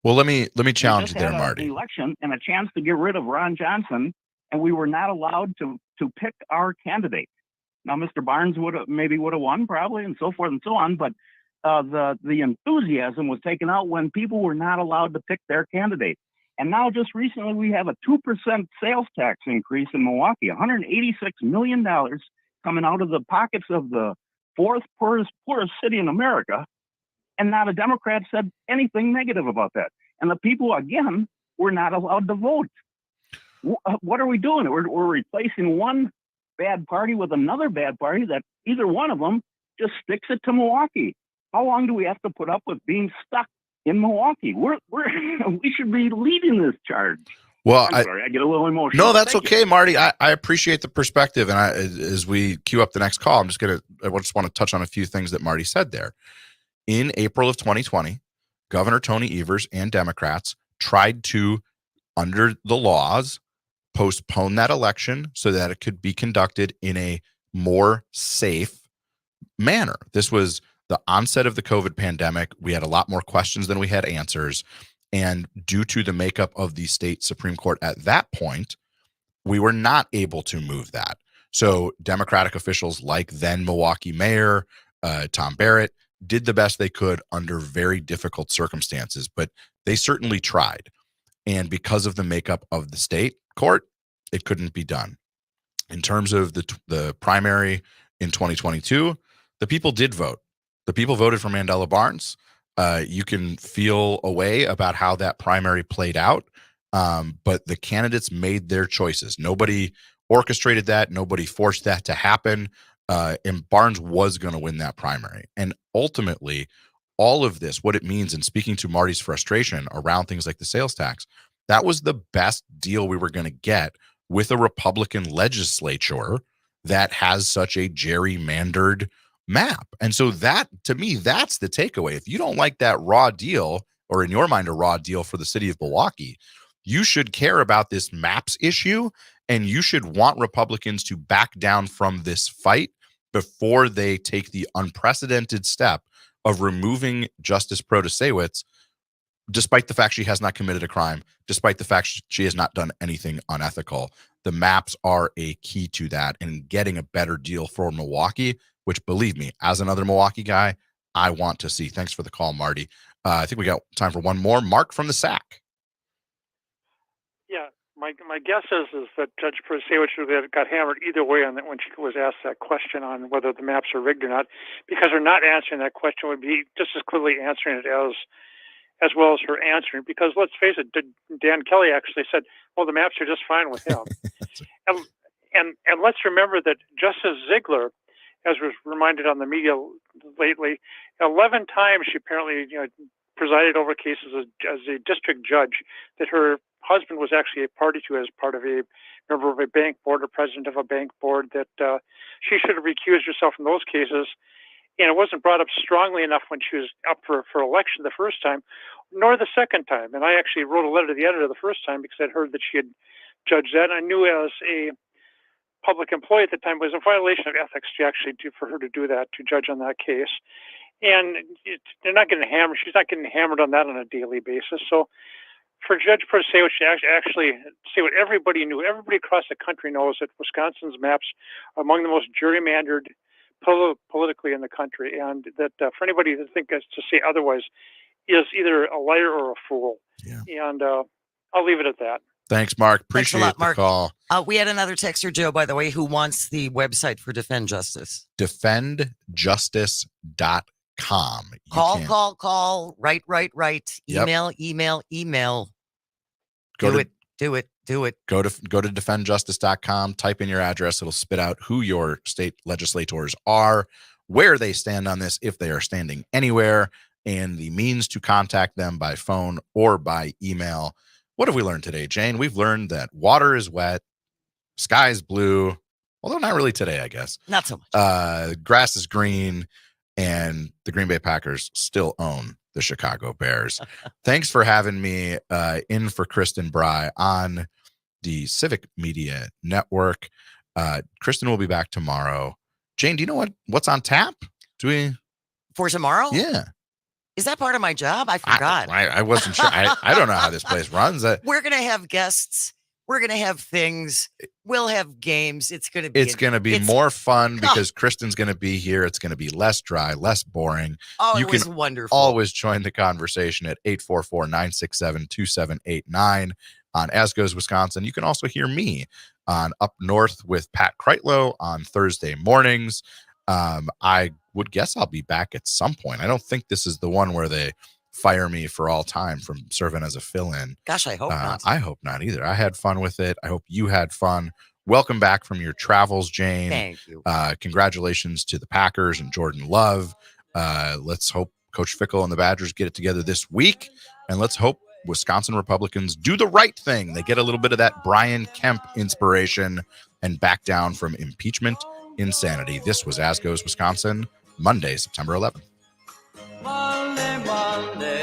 let me challenge you there, Marty. An election and a chance to get rid of Ron Johnson, and we were not allowed to pick our candidate. Now, Mr. Barnes would have won probably, and so forth and so on. But the enthusiasm was taken out when people were not allowed to pick their candidate. And now, just recently, we have a 2% sales tax increase in Milwaukee, $186 million coming out of the pockets of the fourth poorest city in America. And not a Democrat said anything negative about that. And the people, again, were not allowed to vote. What are we doing? We're replacing one bad party with another bad party that either one of them just sticks it to Milwaukee. How long do we have to put up with being stuck in Milwaukee? We should be leading this charge. Well, I'm sorry, I get a little emotional. No, that's Thank okay, you. Marty. I appreciate the perspective. And as we queue up the next call, I just want to touch on a few things that Marty said there. In April of 2020, Governor Tony Evers and Democrats tried to, under the laws, postpone that election so that it could be conducted in a more safe manner. This was the onset of the COVID pandemic. We had a lot more questions than we had answers. And due to the makeup of the state Supreme Court at that point, we were not able to move that. So Democratic officials like then Milwaukee Mayor Tom Barrett did the best they could under very difficult circumstances, but they certainly tried. And because of the makeup of the state court, it couldn't be done. In terms of the primary in 2022, the people did vote. The people voted for Mandela Barnes. You can feel a way about how that primary played out, but the candidates made their choices. Nobody orchestrated that. Nobody forced that to happen. And Barnes was going to win that primary. And ultimately, all of this, what it means, and speaking to Marty's frustration around things like the sales tax, that was the best deal we were going to get with a Republican legislature that has such a gerrymandered map. And so that, to me, that's the takeaway. If you don't like that raw deal, or in your mind, a raw deal for the city of Milwaukee, you should care about this maps issue, and you should want Republicans to back down from this fight before they take the unprecedented step of removing Justice Protasewicz despite the fact she has not committed a crime, despite the fact she has not done anything unethical. The maps are a key to that and getting a better deal for Milwaukee, which, believe me, as another Milwaukee guy, I want to see. Thanks for the call, Marty. I think we got time for one more. Mark from the Sac. Yeah, my guess is that Judge Prasewicz got hammered either way on that when she was asked that question on whether the maps are rigged or not, because her not answering that question would be just as clearly answering it as well as her answering. Because let's face it, Dan Kelly actually said, "Well, the maps are just fine with him." and let's remember that Justice Ziegler, as was reminded on the media lately, 11 times she apparently presided over cases as a district judge that her husband was actually a party to as part of a member of a bank board or president of a bank board, that she should have recused herself from those cases. And it wasn't brought up strongly enough when she was up for election the first time, nor the second time. And I actually wrote a letter to the editor the first time because I'd heard that she had judged that. And I knew as a public employee at the time it was a violation of ethics for her to do that, to judge on that case. And they're not getting hammered. She's not getting hammered on that on a daily basis. So for Judge Prasewicz to actually say what everybody knew, everybody across the country knows that Wisconsin's maps are among the most gerrymandered politically in the country, and that for anybody to think to say otherwise is either a liar or a fool. Yeah. And I'll leave it at that. Thanks, Mark. Appreciate Thanks a lot, the Mark. call. We had another texter, Joe, by the way, who wants the website for Defend Justice. DefendJustice.com. Call. Write. Email. Do it. Go to defendjustice.com, type in your address. It'll spit out who your state legislators are, where they stand on this, if they are standing anywhere, and the means to contact them by phone or by email. What have we learned today, Jane? We've learned that water is wet, sky is blue, although not really today, I guess. Not so much. Grass is green, and the Green Bay Packers still own the Chicago Bears. Thanks for having me in for Kristen Bry on the Civic Media Network. Kristen will be back tomorrow. Jane, do you know what's on tap? For tomorrow? Yeah. Is that part of my job? I forgot. I wasn't sure. I don't know how this place runs. We're going to have guests. We're going to have things. We'll have games. It's going to be more fun because Kristen's going to be here. It's going to be less dry, less boring. Oh, you it was can wonderful. Always join the conversation at 844-967-2789 on As Goes Wisconsin. You can also hear me on Up North with Pat Kreitlow on Thursday mornings. I would guess I'll be back at some point. I don't think this is the one where they fire me for all time from serving as a fill-in. Gosh, I hope not. I hope not either. I had fun with it. I hope you had fun. Welcome back from your travels, Jane. Thank you. Congratulations to the Packers and Jordan Love. Let's hope Coach Fickle and the Badgers get it together this week. And let's hope Wisconsin Republicans do the right thing. They get a little bit of that Brian Kemp inspiration and back down from impeachment insanity. This was As Goes Wisconsin, Monday, September 11th. Monday.